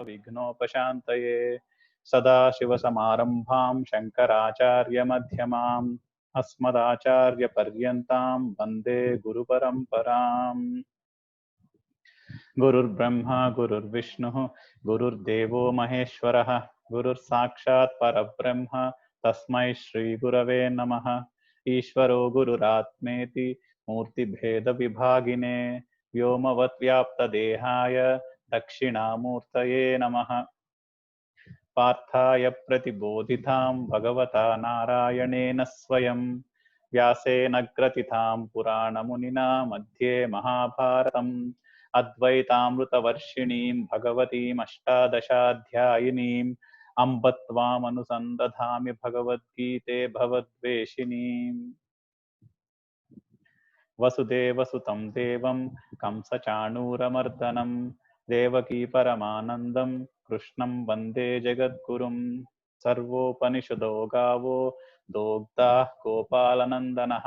विघ्नोपशान्तये सदाशिवसमारम्भां शङ्कराचार्यमध्यमाम् अस्मदाचार्यपर्यन्तां वन्दे गुरुपरम्पराम्। गुरुर्ब्रह्मा गुरुर्विष्णुः गुरुर्देवो महेश्वरः गुरुर्साक्षात् परब्रह्म तस्मै श्रीगुरवे नमः। ईश्वरो गुरुरात्मेति मूर्तिभेदविभागिने व्योमवद्व्याप्तदेहाय दक्षिणामूर्तये नमः। पार्थाय प्रतिबोधितां भगवता नारायणेन स्वयं व्यासेन ग्रथितां पुराणमुनिना मध्ये महाभारतम् अद्वैतामृतवर्षिणीं भगवतीम् अष्टादशाध्यायिनीम् अम्ब त्वामनुसन्दधामि भगवद्गीते भवद्वेषिणीम्। वसुदेवसुतं देवं कंसचाणूरमर्दनं देवकी परमानन्दं कृष्णं वन्दे जगद्गुरुं। सर्वोपनिषदो गावो दोग्धाः गोपालनन्दनः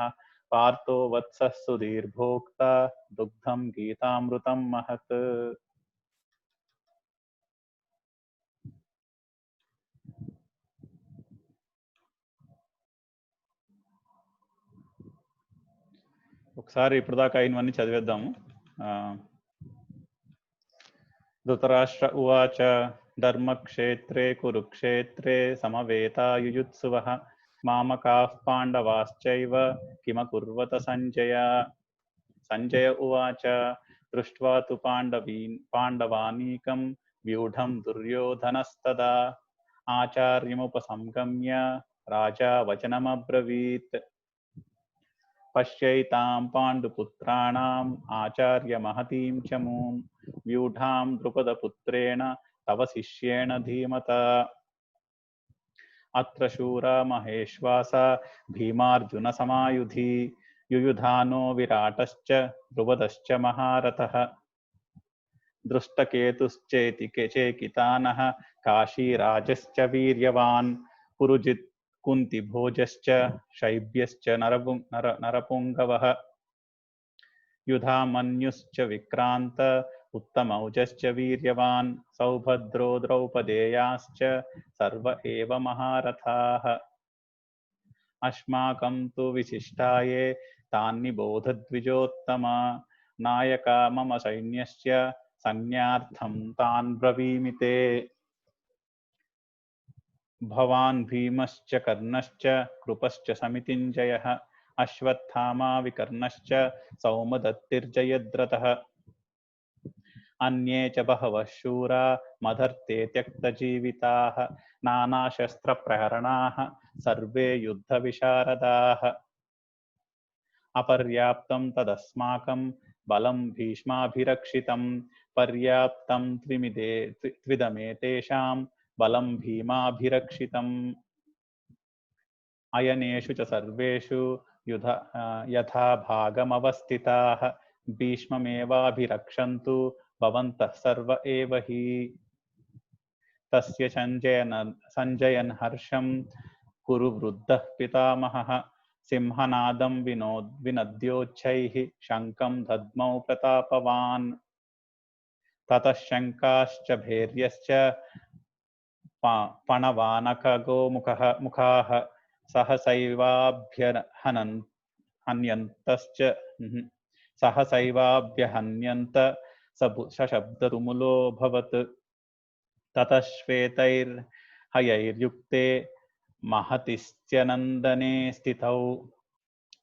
पार्थो वत्सः सुधीर्भोक्ता दुग्धं गीतामृतं महत्। ఒకసారి ఇప్పటిదాకా అయినవన్నీ చదివేద్దాము. धृतराष्ट्र उवाच धर्मक्षेत्रे कुरुक्षेत्रे समवेतायुयुत्सुवः मामकाः पाण्डवाश्चैव किमकुर्वत सञ्जय। सञ्जय उवाच दृष्ट्वा तु पाण्डवानीकं व्यूढं दुर्योधनस्तदा आचार्यमुपसंगम्य राजा वचनमब्रवीत्। पश्यैतां पाण्डुपुत्राणाम् आचार्यमहतीं च मूं व्यूढां द्रुपदपुत्रेण तव शिष्येण धीमता। अत्र शूरा महेश्वासा भीमार्जुनसमायुधि युयुधानो विराटश्च द्रुपदश्च महारथः दृष्टकेतुश्चेति चेकितानः काशीराजश्च वीर्यवान् पुरुजित् कुन्तिभोजश्च शैब्यश्च नरपुङ्गवः युधामन्युश्च विक्रान्त उत्तमौजश्च वीर्यवान् सौभद्रो द्रौपदेयाश्च सर्व एव महारथाः। अस्माकं तु विशिष्टाये तान्निबोधद्विजोत्तम नायका मम सैन्यस्य संज्ञार्थं तान् ब्रवीमि ते। भवान् भीमश्च कर्णश्च कृपश्च समितिञ्जयः अश्वत्थामा विकर्णश्च सौमदत्तिर्जयद्रथः अन्ये च बहवः शूरा मदर्ते त्यक्तजीविताः नानाशस्त्रप्रहरणाः सर्वे युद्धविशारदाः। अपर्याप्तं तदस्माकं बलं भीष्माभिरक्षितं पर्याप्तं त्विदमेतेषां बलं भीमाभिरक्षितम्। अयनेषु च सर्वेषु यथा भागमवस्थिताः भीष्ममेवाभिरक्षन्तु भवन्तः सर्व एव हि। तस्य सञ्जयन् हर्षं कुरु वृद्धः पितामहः सिंहनादं विनद्योच्छैः शङ्खं दद्मौ प्रतापवान्। ततः शङ्काश्च भैर्यश्च पणवानखगोमुखाः सहसैवाभ्यहन्यन्त सशब्दतुमुलोऽभवत्। ततः श्वेतैर्हयैर्युक्ते महतिस्त्यनन्दने स्थितौ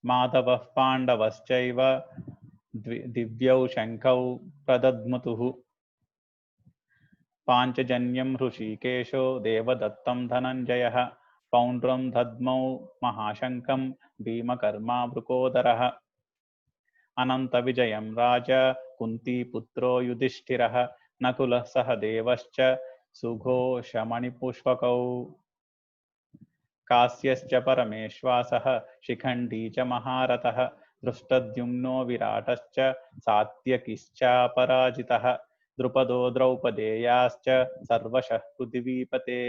माधवः पाण्डवश्चैव दिव्यौ शङ्खौ प्रदद्मतुः। पाञ्चजन्यं हृषीकेशो देवदत्तं धनञ्जयः पौण्ड्रं दद्मौ महाशङ्खं भीमकर्मा वृकोदरः। अनन्तविजयं राजा कुन्तीपुत्रो युधिष्ठिरः नकुलः सह देवश्च सुघोषमणिपुष्पकौ कास्यश्च परमेश्वासः शिखण्डी च महारथः दृष्टद्युम्नो विराटश्च सात्यकिश्चापराजितः द्रुपदो द्रौपदेयाश्च सर्वशः पृथिवीपते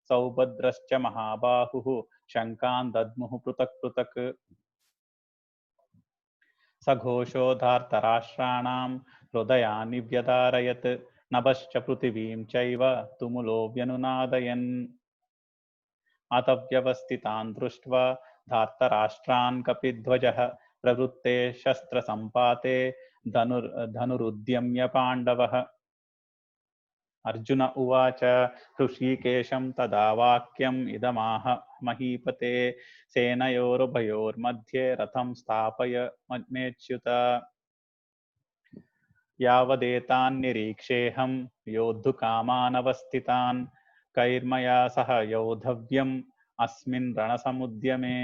सौभद्रश्च महाबाहुः शङ्कान् दद्मुः पृथक् पृथक्। सघोषो धार्तराष्ट्राणां हृदयानि व्यदारयत् నభశ్చ పృథివీం చైవ తుములో వ్యనునాదయన్. అతవ్యవస్థితాన్ దృష్ట్వా ధార్తరాష్ట్రాన్ కపిధ్వజః ప్రవృత్తే శస్త్రసంపాతే ధనురుద్యమ్య పాండవః. అర్జున ఉవాచ హృషీకేశం తదా వాక్యం ఇదమాహ మహీపతే సేనయోరుభయోర్मध्ये రథం స్థాపయ మేచ్యుత. యావదేతాన్ నిరీక్షేహం యోద్ధుకామానవస్థితాన్ కైర్మయా సహ యోద్ధవ్యం అస్మిన్ రణసముద్యమే.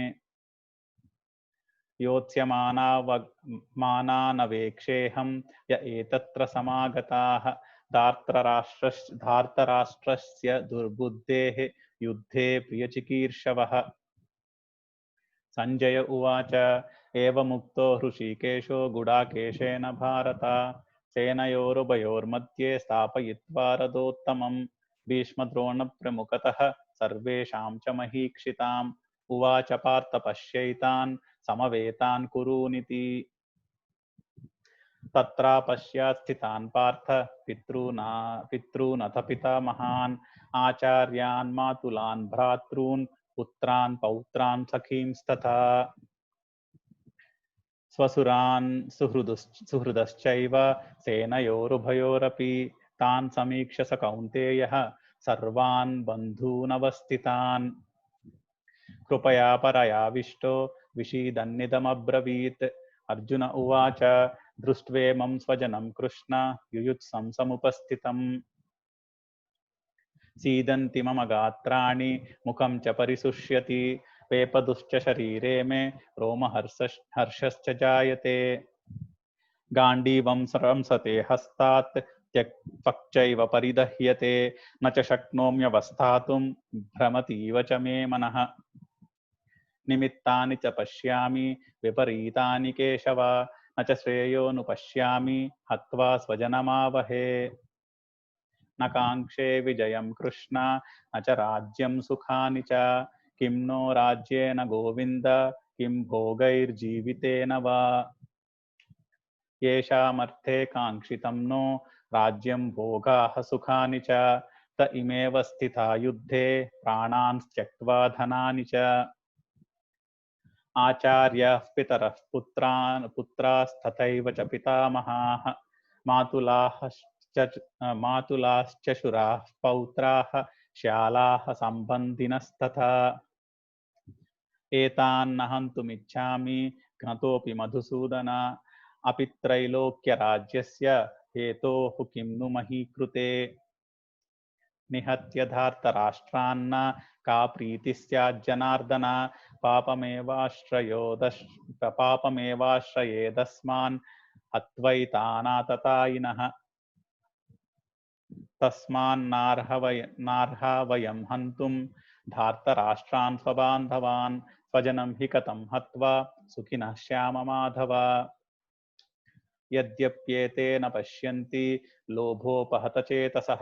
యోత్స్యమానానవేక్షేహం య ఏతత్ర సమాగతాః ధార్తరాష్ట్రస్య దుర్బుద్ధేః యుద్ధే ప్రియచికీర్షవః. సంజయ ఉవాచ ఏవముక్తో హృషీకేశో గుడాకేశేన భారత సేనయోరుభయోర్मध्ये స్థాపయిత్వా రథోత్తమం. భీష్మద్రోణ ప్రముఖతః సర్వేషాం చ మహీక్షితాం ఉవాచ పార్థ పశ్యైతాన్ సమవేతాన్ కురూనితి. తత్రా పశ్యాత్ స్థితాన్ పార్థ పితॄనథ పితామహాన్ ఆచార్యాన్ మాతులాన్ భ్రాతॄన్ పుత్రాన్ పౌత్రాన్ సఖీంస్తథా. స్వసురాన్ సుహృదశ్చైవ సేనయోరుభయోరపి తాన్ సమీక్ష స కౌంతేయః సర్వాన్ బంధూనవస్థితాన్. కృపయా పరయావిష్టో విషీదన్నిదమబ్రవీత్. అర్జున ఉవాచ దృష్ట్వేమం స్వజనం కృష్ణ యుయుత్సం సముపస్థితం. సీదంతి మమ గాత్రాణి ముఖం చ పరిశుష్యతి వేపదుశ్చ శరీరే మే రోమహర్షశ్చ జాయతే. గాండీవం సంసతే హస్తాత్ త్వక్చైవ పరిదహ్యతే న చ శక్నోమ్యవస్థాతుం భ్రమతీవ చ మే మనః. నిమిత్తాని చ పశ్యామి విపరీతాని కేశవ న చ శ్రేయోను పశ్యామి హత్వా స్వజనమావహే. న కాంక్షే విజయం కృష్ణ న చ రాజ్యం సుఖాని చ కిం నో రాజ్యేన గోవింద కిం భోగైర్జీవితేన వా. యేషామర్థే కాంక్షితం నో రాజ్యం భోగాః సుఖాని చ త ఇమేవ స్థితా యుద్ధే ప్రాణాన్ త్యక్త్వా ధనాని చ. ఆచార్యాః పితరః పుత్రాస్తథైవ చ పితామహాః మాతులాశ్చశురాః పౌత్రాః శ్యాలాః సంబంధినస్తథా. ఏతాన్న హంతుమిచ్ఛామి ఘ్నతోపి మధుసూదన అపి త్రైలోక్యరాజ్యస్య హేతోః కిం ను మహీకృతే. నిహత్య ధార్తరాష్ట్రాన్న కా ప్రీతిః స్యాజ్జనార్దన పాపమేవాశ్రయేదస్మాన్ హత్వైతానాతతాయినః. తస్మాన్నార్హా వయం హంతుం ధార్తరాష్ట్రాన్ స్వబాంధవాన్ స్వజనం హి కథం హత్వా సుఖినః శ్యామ మాధవ. యద్యప్యేతేన పశ్యంతి లోభోపహతచేతసః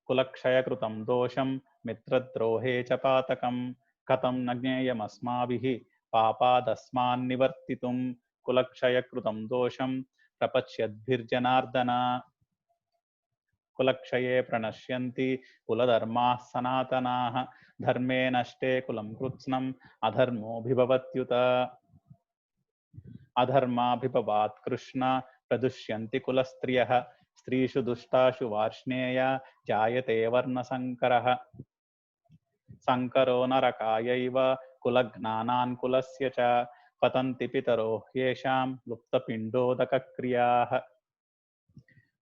కులక్షయకృతం దోషం మిత్రద్రోహే చ పాతకం కథం న జ్ఞేయమస్మాభిః పాపాదస్మాన్నివర్తితుం కులక్షయకృతం దోషం ప్రపశ్యద్భిర్జనార్దన. కులక్షయే ప్రణశ్యంతి కులధర్మాః సనాతనాః ధర్మే నష్టే కులం కృత్స్నం అధర్మోభిభవత్యుత. అధర్మాభిభవాత్ కృష్ణ ప్రదుష్యంతి కులస్త్రియః స్త్రీషు దుష్టాషు వార్ష్ణేయ జాయతే వర్ణసంకరః. సంకరో నరకాయైవ కులజ్ఞానాన్ కులస్య చ పతంతి పితరో హ్యేషాం లుప్తపిండోదకక్రియాః.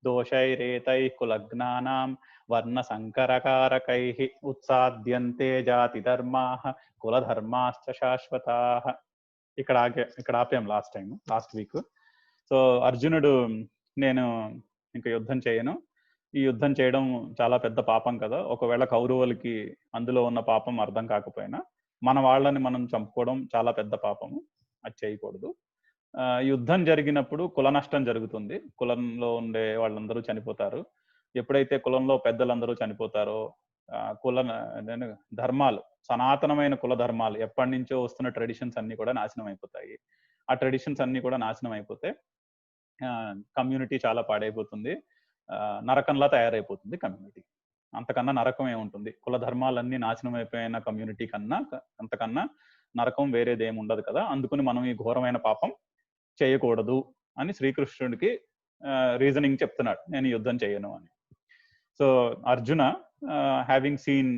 దోషైరేతైః కులజ్ఞానాం వర్ణసంకరకారకైః ఉత్సాద్యంతే జాతిధర్మాః కులధర్మాశ్చ శాశ్వతాః. ఇక్కడ ఆపాం లాస్ట్ వీక్. సో అర్జునుడు నేను ఇంకా యుద్ధం చేయను, ఈ యుద్ధం చేయడం చాలా పెద్ద పాపం కదా, ఒకవేళ కౌరవులకి అందులో ఉన్న పాపం అర్థం కాకపోయినా మన వాళ్ళని మనం చంపుకోవడం చాలా పెద్ద పాపము, అది చేయకూడదు. యుద్ధం జరిగినప్పుడు కుల నష్టం జరుగుతుంది, కులంలో ఉండే వాళ్ళందరూ చనిపోతారు. ఎప్పుడైతే కులంలో పెద్దలందరూ చనిపోతారో కుల ధర్మాలు, సనాతనమైన కుల ధర్మాలు, ఎప్పటి నుంచో వస్తున్న ట్రెడిషన్స్ అన్ని కూడా నాశనం అయిపోతాయి. ఆ ట్రెడిషన్స్ అన్ని కూడా నాశనం అయిపోతే కమ్యూనిటీ చాలా పాడైపోతుంది. నరకంలా తయారైపోతుంది కమ్యూనిటీ. అంతకన్నా నరకం ఏముంటుంది? కుల ధర్మాలన్నీ నాశనం అయిపోయిన కమ్యూనిటీ కన్నా అంతకన్నా నరకం వేరేది ఏమి ఉండదు కదా. అందుకని మనం ఈ ఘోరమైన పాపం చేయకూడదు అని శ్రీకృష్ణుడికి రీజనింగ్ చెప్తున్నాడు, నేను యుద్ధం చేయను అని. So Arjuna having seen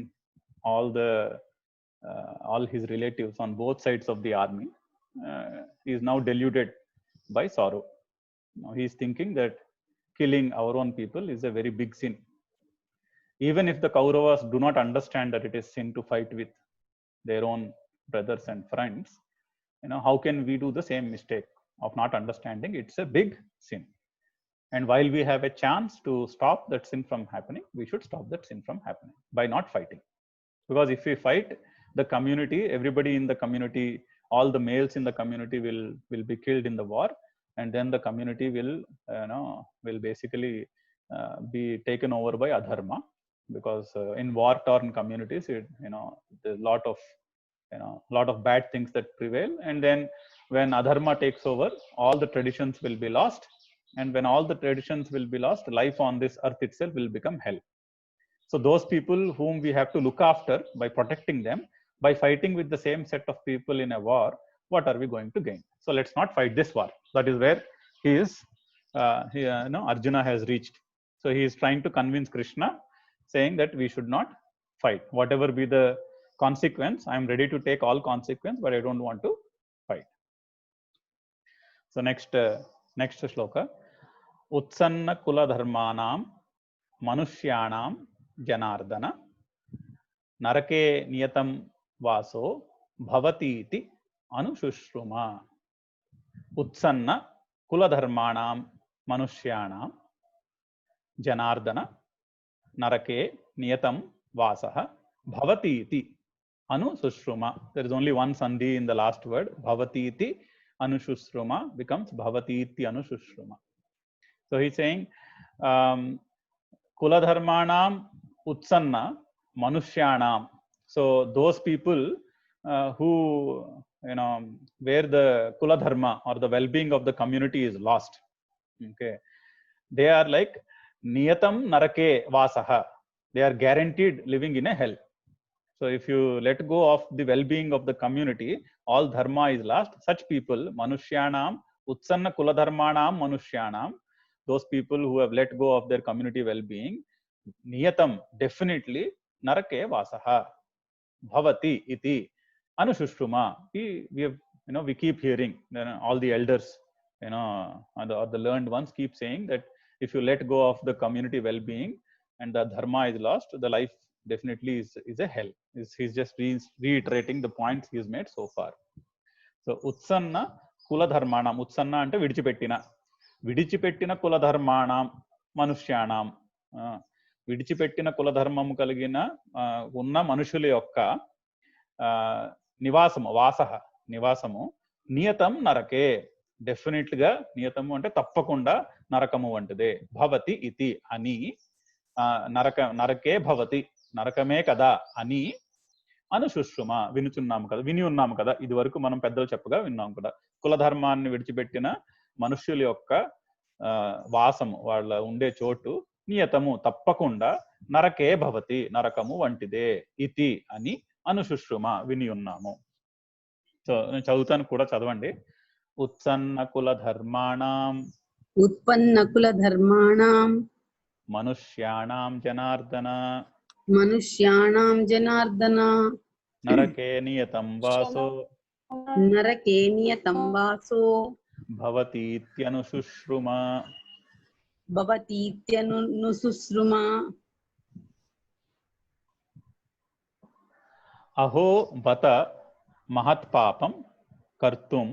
all his relatives on both sides of the army, he is now deluded by sorrow. Now he is thinking that killing our own people is a very big sin. Even if the Kauravas do not understand that it is sin to fight with their own brothers and friends, how can we do the same mistake of not understanding it's a big sin? And while we have a chance to stop that sin from happening, we should stop that sin from happening by not fighting. Because if we fight, the community, everybody in the community, all the males in the community will be killed in the war, and then the community will basically be taken over by adharma. Because in war-torn communities, there's a lot of bad things that prevail, and then when adharma takes over, all the traditions will be lost, and when all the traditions will be lost, life on this earth itself will become hell. So those people whom we have to look after by protecting them, by fighting with the same set of people in a war, what are we going to gain? So let's not fight this war. That is where he is, Arjuna has reached. So he is trying to convince Krishna, saying that we should not fight. Whatever be the consequence, I am ready to take all consequence, but I don't want to fight. So next shloka. Utsanna kula dharmanam manushyanam janardana narake niyatam vaso bhavati iti anushruma. Utsanna kula dharmanam manushyanam janardana narake niyatam vasaha bhavati iti anushruma. There is only one sandhi in the last word. Bhavati iti anushruma becomes bhavati iti anushruma. So he is saying kula dharmanam utsanna manushyanam. So those people who where the kula dharma or the well-being of the community is lost, okay, they are like niyatam narake vasaha. They are guaranteed living in a hell. So if you let go of the well-being of the community, all dharma is lost. Such people, manushyanam utsanna kula dharmanam manushyanam, those people who have let go of their community well-being, niyatam, definitely, narake vasaha bhavati iti anushruma. We keep hearing, all the elders, or the learned ones keep saying that if you let go of the community well-being and the dharma is lost, the life definitely is a hell. He's just reiterating the points he's made so far. So utsanna kula dharmanam, utsanna ante విడిచిపెట్టిన కుల ధర్మాణం మనుష్యాణం, విడిచిపెట్టిన కుల ధర్మము కలిగిన ఉన్న మనుషుల యొక్క నివాసము, నివాసము నియతం నరకే, డెఫినెట్ గా నియతము అంటే తప్పకుండా నరకము వంటిదే. భవతి ఇతి అని, నరకే భవతి, నరకమే కదా అని అనుశుశ్రుమ, విని ఉన్నాము కదా. ఇది వరకు మనం పెద్దలు చెప్పగా విన్నాము కదా. కులధర్మాన్ని విడిచిపెట్టిన మనుష్యుల యొక్క వాసము, వాళ్ళ ఉండే చోటు నియతము తప్పకుండా నరకే భవతి, నరకము వంటిదే, ఇతి అని అనుశుశ్రుమ, విని ఉన్నాము. సో నేను చదువుతాను, కూడా చదవండి. ఉత్పన్న కుల ధర్మాణం మనుష్యాణం జనార్దన నరకే నియతం వాసో భవతీత్యనుశుశ్రుమ. అహో బత మహత్పాపం కర్తుం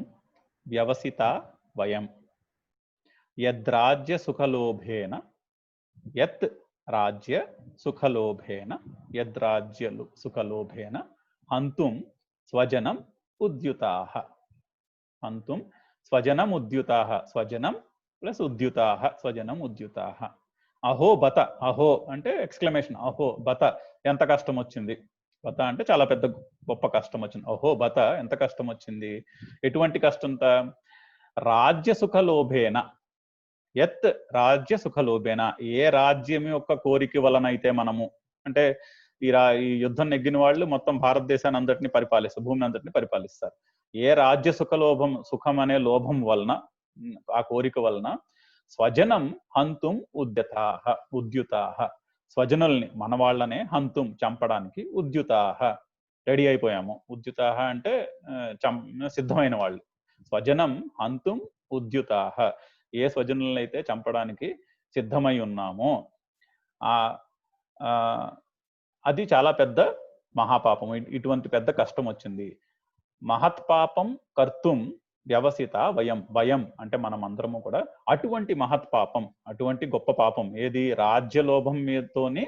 వ్యవసిత వయం యద్రాజ్య సుఖలోభేన హంతుం స్వజనం ఉద్యుతాః. స్వజనం ప్లస్ ఉద్యుతాః, స్వజనం ఉద్యుతాః. అహో బత, అహో అంటే ఎక్స్క్లమేషన్, అహో బత ఎంత కష్టం వచ్చింది. బత అంటే చాలా పెద్ద గొప్ప కష్టం వచ్చింది. అహో బత ఎంత కష్టం వచ్చింది. ఎటువంటి కష్టంత? రాజ్య సుఖ లోభేన, యత్ రాజ్య సుఖలోభేన, ఏ రాజ్యం యొక్క కోరిక వలనైతే మనము, అంటే ఈ యుద్ధం నెగ్గిన వాళ్ళు మొత్తం భారతదేశాన్ని అంతటిని పరిపాలిస్తారు, భూమిని అంతటిని పరిపాలిస్తారు. ఏ రాజ్య సుఖం అనే లోభం వలన, ఆ కోరిక వలన స్వజనం హంతుం ఉద్యుతాహ, స్వజనుల్ని మన వాళ్ళనే హంతుం చంపడానికి ఉద్యుతాహ రెడీ అయిపోయాము. ఉద్యుతాహ అంటే సిద్ధమైన వాళ్ళు. స్వజనం హంతుం ఉద్యుతాహ, ఏ స్వజనులను అయితే చంపడానికి సిద్ధమై ఉన్నామో అది చాలా పెద్ద మహాపాపం. ఇటువంటి పెద్ద కష్టం వచ్చింది. మహత్పాపం కర్తుం వ్యవసిత వయం అంటే మనం అందరము కూడా అటువంటి మహత్పాపం, అటువంటి గొప్ప పాపం ఏది, రాజ్యలోభం మీదతోని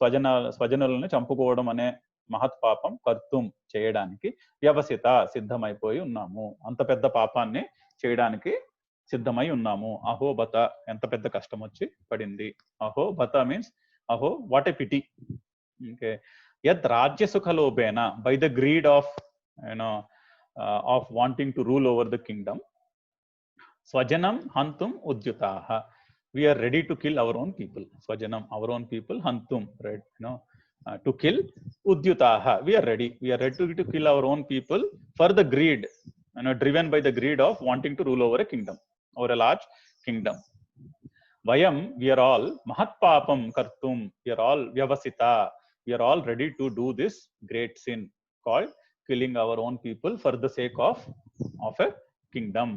స్వజనులను చంపుకోవడం అనే మహత్పాపం కర్తుం చేయడానికి వ్యవసిత సిద్ధమైపోయి ఉన్నాము. అంత పెద్ద పాపాన్ని చేయడానికి సిద్ధమై ఉన్నాము. అహోబత, ఎంత పెద్ద కష్టం వచ్చి పడింది. అహోబత మీన్స్ అహో, వాట్ ఎ పిటీ. ఓకే, యద్ రాజ్య సుఖలోభేన, by the greed of of wanting to rule over the kingdom, swajanam hantum udyutaha, we are ready to kill our own people. Swajanam, our own people, hantum, right, to kill. Udyutaha, we are ready to kill our own people for the greed, driven by the greed of wanting to rule over a kingdom, or a large kingdom. Vayam, we are all mahatpapam kartum, we are all vyavasita, we are all ready to do this great sin called killing our own people for the sake of a kingdom.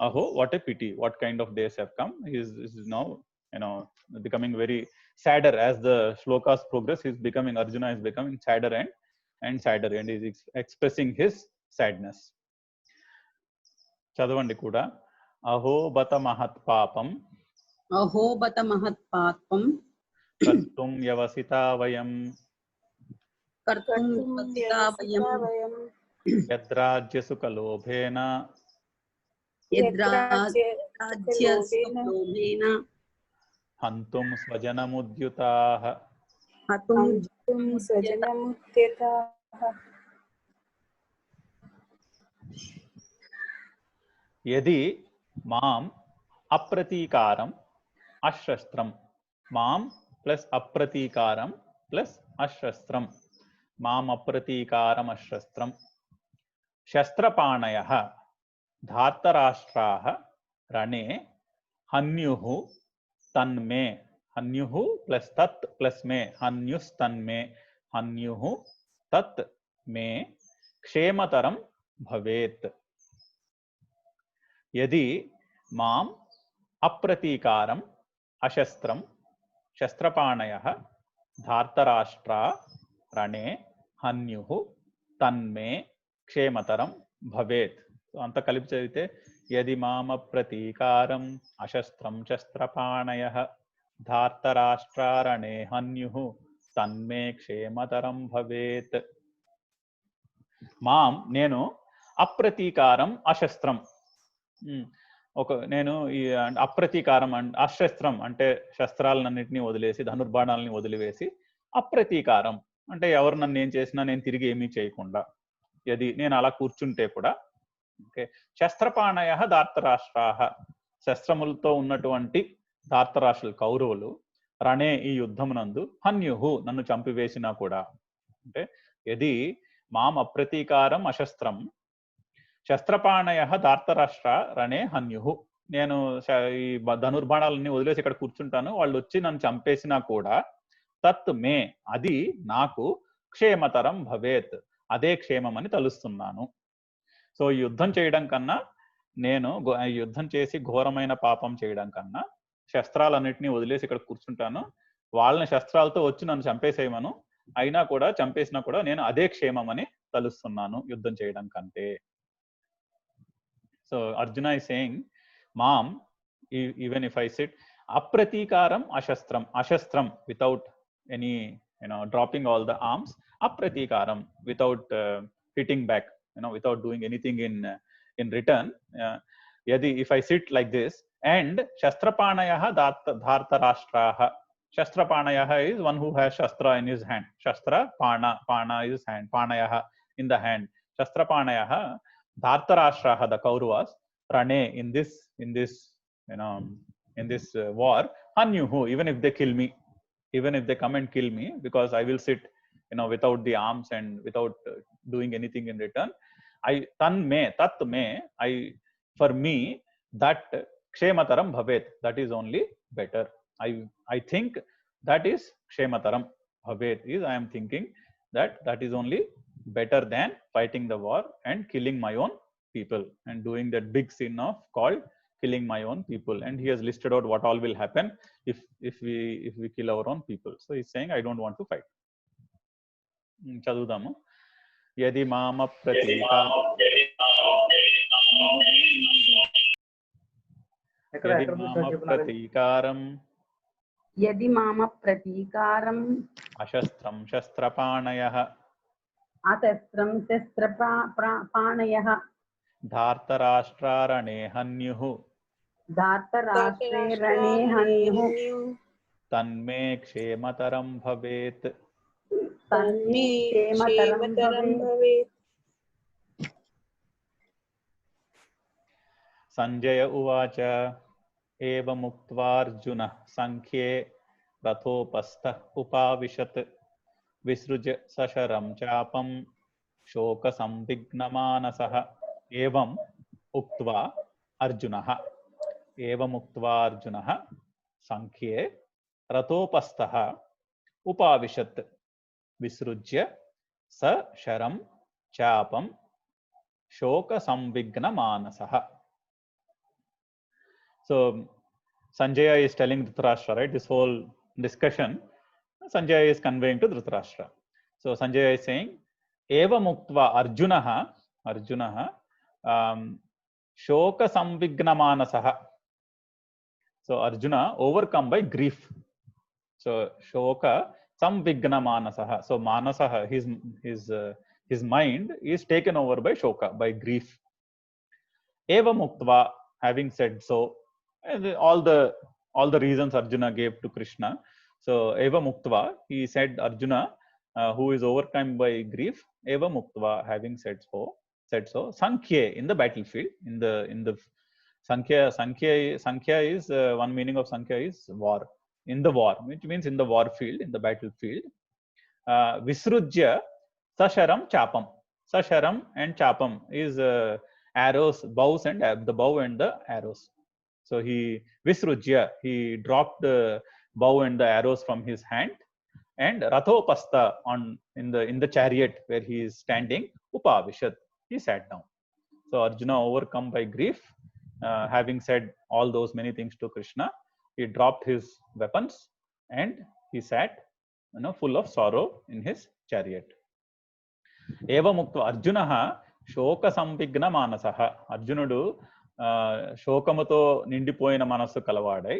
Aho, what a pity, what kind of days have come. He is now becoming very sadder as the shlokas progress. Arjuna is becoming sadder and sadder, and is expressing his sadness. చదవండి కూడా. అహో బత మహత్పాపం, అహో బత మహత్పాపం కర్తుం వ్యవసితా వయం, యద్రాజ్య సుఖలోభేన హంతుం స్వజనముద్యుతాః. యది మాం అప్రతీకారం అశస్త్రం, మాం plus అప్రతీకారం plus అశస్త్రం, మాం అప్రతీకారం అశస్త్రం, శస్త్రపాణయః ధార్తరాష్ట్రాః రణే హన్యుః తన్మే, హన్యుః plus తత్ ప్లస్ మే, హన్యుస్తన్మే, హన్యుః తత్ మే క్షేమతరం భవేత్. యది మాం అప్రతీకారం అశస్త్రం శస్త్రపాణయః ధార్తరాష్ట్రా రణే హన్యుః తన్మే క్షేమతరం భవేత్. అంత కలిపి చదివితే యది మామ ప్రతీకారం అశస్త్రం శస్త్రపాణయః ధార్తరాష్ట్రా రణే హన్యుః తన్మే క్షేమతరం భవేత్. మాం, నేను, అప్రతీకారం అశస్త్రం, నేను ఈ అప్రతీకారం అశస్త్రం అంటే శస్త్రాలన్నింటినీ వదిలేసి, ధనుర్బాణాలని వదిలివేసి, అప్రతీకారం అంటే ఎవరు నన్ను ఏం చేసినా నేను తిరిగి ఏమీ చేయకుండా, యది నేను అలా కూర్చుంటే కూడా. ఓకే, శస్త్రపాణయః ధార్తరాష్ట్రాః, శస్త్రములతో ఉన్నటువంటి ధార్తరాష్ట్రులు కౌరవులు, రణే ఈ యుద్ధమునందు, హన్యుః నన్ను చంపివేసినా కూడా. అంటే యది మాం అప్రతీకారం అశస్త్రం శస్త్రపాణయః ధార్తరాష్ట్ర రణే హన్యుః, నేను ఈ ధనుర్బాణాలన్నీ వదిలేసి ఇక్కడ కూర్చుంటాను, వాళ్ళు వచ్చి నన్ను చంపేసినా కూడా, తత్ మే అది నాకు క్షేమతరం భవేత్ అదే క్షేమం అని తలుస్తున్నాను. సో ఈ యుద్ధం చేయడం కన్నా, నేను యుద్ధం చేసి ఘోరమైన పాపం చేయడం కన్నా శస్త్రాలన్నింటినీ వదిలేసి ఇక్కడ కూర్చుంటాను, వాళ్ళని శస్త్రాలతో వచ్చి నన్ను చంపేసేయమను, అయినా కూడా చంపేసినా కూడా నేను అదే క్షేమం అని తలుస్తున్నాను యుద్ధం చేయడం కంటే. So Arjuna is saying, Mam, even if I sit, apratīkāram ashastram, ashastram without any, dropping all the arms, apratīkāram without hitting back, without doing anything in return. Yadi, if I sit like this, and shastrapanayah dhartarashtraha, shastrapanayah is one who has shastra in his hand, shastra pana is hand, panayah in the hand, shastrapanayah Dhartarashtraha, the Kauravas, Rane in this in this war, hanyuhu, even if they kill me, even if they come and kill me, because I will sit, without the arms and without doing anything in return. Tat me, for me, that kshemataram bhavet, that is only better. I think that is kshemataram bhavet, is I am thinking that is only better than fighting the war and killing my own people and doing that big sin of called killing my own people. And he has listed out what all will happen if we kill our own people. So he's saying, I don't want to fight. చదువుదాము. యది మామ ప్రతీకారం యది మామ ప్రతీకారం అశస్త్రం శస్త్రపాణయః అశస్త్రం శస్త్రపాణయః ధార్తరాష్ట్రారణే హన్యుః ధార్తరాష్ట్రే రణే హన్యుః తన్మే క్షేమతరం భవేత్ తన్మే క్షేమతరం భవేత్. సంజయ ఉవాచ ఏవముక్త్వార్జునః సంఖ్యే రథోపస్థః ఉపావిశత్ విసృజ్య సశరం చాపం శోకసంవిఘ్నమానసః. ఏవం ఉక్త్వా అర్జునః సంఖ్యే రథోపస్థః ఉపావిశత్ విసృజ్య సశరం చాపం శోకసంవిఘ్నమానసః. So Sanjaya is telling Dhritarashtra, right? This whole discussion, Sanjaya is conveying to Dhritarashtra. So Sanjaya is saying, Eva muktva Arjunaha shoka samvignamanasaha. So Arjuna overcome by grief. So shoka samvignamanasaha. So manasaha, his mind is taken over by shoka, by grief. Eva muktva, having said so, all the reasons Arjuna gave to Krishna. So eva muktva, he said Arjuna, who is overcome by grief, eva muktva, having said so, sankhye, in the battlefield, in the sankhya is one meaning of sankhya is war, in the war, which means in the war field, in the battlefield. Visrujya sasharam chapam. Sasharam and chapam is arrows, bows, and the bow and the arrows. So he visrujya, he dropped the bow and the arrows from his hand, and rathopastha, in the chariot where he is standing, upavishat, he sat down. So Arjuna, overcome by grief, having said all those many things to Krishna, he dropped his weapons and he sat, full of sorrow in his chariot. Eva muktva Arjunaha శోక సంవిఘ్న మానసః. అర్జునుడు శోకముతో నిండిపోయిన మనస్సు కలవాడై,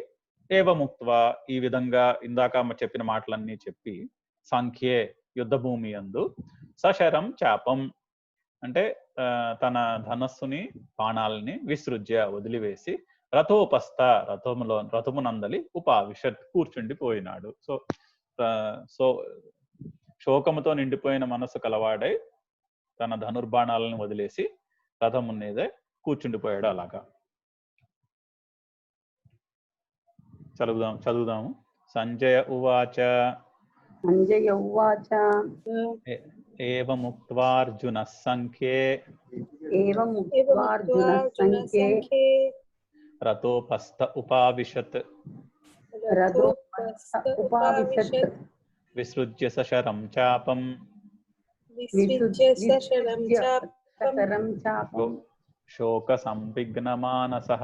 ఏవముక్త్వా, ఈ విధంగా ఇందాక చెప్పిన మాటలన్నీ చెప్పి, సంఖ్యే, యుద్ధభూమి యందు, సశరం చాపం, అంటే తన ధనస్సుని బాణాలని విసృజ్య, వదిలివేసి, రథోపస్థ, రథమునందలి, ఉపావిశత్, కూర్చుండిపోయినాడు. సో శోకముతో నిండిపోయిన మనస్సు కలవాడై తన ధనుర్బాణాలను వదిలేసి రథము మీదే కూర్చుండిపోయాడు. అలాగా చదువుదాము. సంజయ ఉవాచ ఏవముక్త్వార్జునః సంఖ్యే రథోపస్థ ఉపావిశత్ విసృజ్య సశరం చాపం శోక సంవిఘ్నమానసః.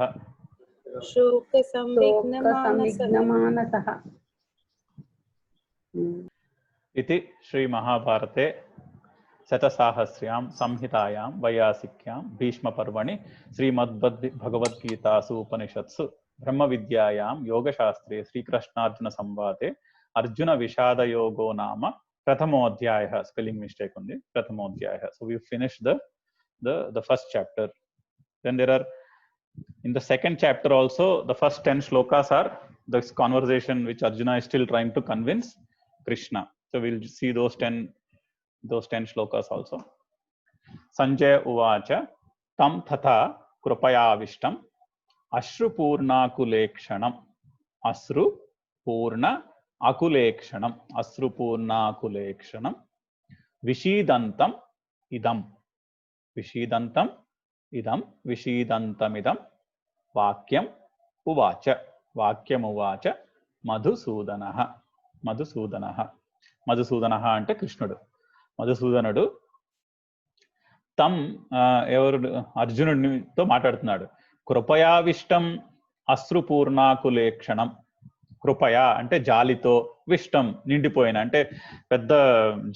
इति श्री महाभारते शतसाहस्र्यां संहितायां वैयासिक्यां भीष्मपर्वणि श्रीमद्भगवद्गीतासु उपनिषत्सु ब्रह्मविद्यायां योगशास्त्रे श्रीकृष्णार्जुन संवादे अर्जुन विषादयोगो नाम प्रथमोऽध्यायः. स्पेलिंग मिस्टेक उंदी, प्रथमोऽध्यायः. So we finished the first chapter. Then there are, in the second chapter also, the first 10 shlokas are this conversation which Arjuna is still trying to convince Krishna. So we'll see those 10 shlokas also. Sanjaya uvacha tam thatha krupayavishtam ashrupurnakulekshanam అశ్రు పూర్ణ అకులేక్షణం, అశ్రుపూర్ణాకులేక్షణం. విషీదంతం ఇదం, విషీదంతం ఇదం, విషీదంతమిదం వాక్యం ఉవాచ, వాక్యమువాచ మధుసూదన. మధుసూదన, మధుసూదన అంటే కృష్ణుడు. మధుసూదనుడు తం ఎవరు అర్జునుడితో మాట్లాడుతున్నాడు. కృపయావిష్టం అశ్రుపూర్ణాకులేక్షణం. కృపయా అంటే జాలితో, విష్టం నిండిపోయిన అంటే పెద్ద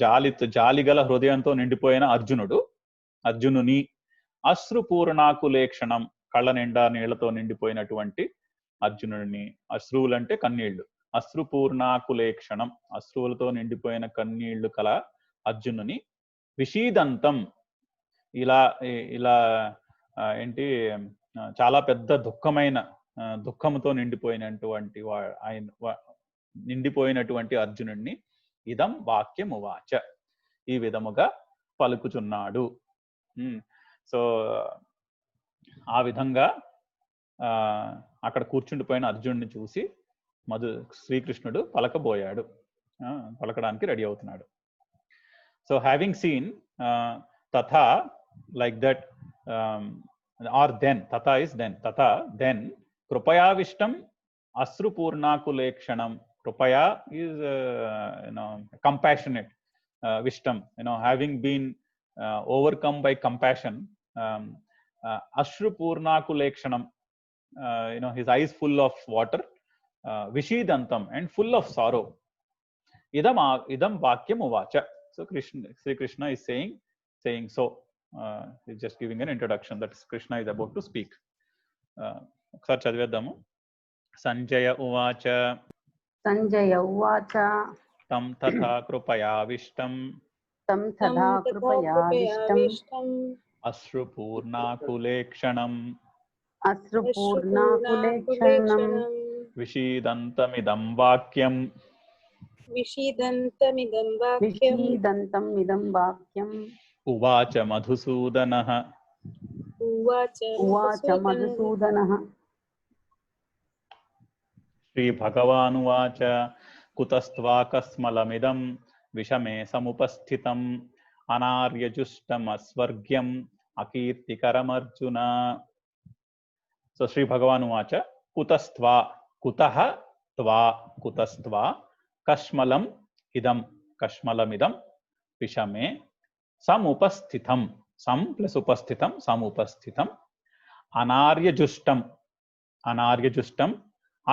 జాలితో, జాలిగల హృదయంతో నిండిపోయిన అర్జునుని అశ్రుపూర్ణాకులేక్షణం, కళ్ళ నిండా నీళ్లతో నిండిపోయినటువంటి అర్జునుడిని. అశ్రువులు అంటే కన్నీళ్లు. అశ్రుపూర్ణాకులేక్షణం, అశ్రువులతో నిండిపోయిన కన్నీళ్లు కల అర్జునుని. విషీదంతం, ఇలా ఇలా ఏంటి చాలా పెద్ద దుఃఖమైన, దుఃఖంతో నిండిపోయినటువంటి నిండిపోయినటువంటి అర్జునుడిని ఇదం వాక్యం ఉవాచ, ఈ విధముగా పలుకుచున్నాడు. సో ఆ విధంగా అక్కడ కూర్చుండిపోయిన అర్జునుడిని చూసి శ్రీకృష్ణుడు పలకడానికి రెడీ అవుతున్నాడు. సో హ్యావింగ్ సీన్ తథా, like that, or then, tata is then, tata then krupayavishtam asrupurnakulekshanam. Krupaya is compassionate, vishtam, having been overcome by compassion. Ashrupurnakulekshanam, his eyes full of water. Vishidantam, and full of sorrow. Idam vakyam uvacha. So Sri Krishna is saying so. He's just giving an introduction that Krishna is about to speak. ఒకసారి చదివేద్దాము. సంజయ ఉవాచ, సంజయ ఉవాచ తం తథా కృపయావిష్టం, తం తథా కృపయావిష్టం అశ్రుపూర్ణాకులేక్షణం, అశ్రుపూర్ణాకులేక్షణం విషీదంతమిదం వాక్యం, విషీదంతమిదం వాక్యం ఉవాచ మధుసూదనః. ఉవాచ మధుసూదనః. శ్రీభగవానువాచ కుతస్త్వాకస్మలమిదం విషమే సముపస్థితం అనార్యజుష్టమస్వర్గ్యం అకీర్తికరమర్జున. సో శ్రీభగవానువాచ కుతస్త్వా, కుతః త్వా, కుతస్త్వా కష్మలం ఇదం, కష్మలమిదం విషమే సముపస్థితం, సం plus ఉపస్థితం, సముపస్థితం అనార్యజుష్టం, అనార్యజుష్టం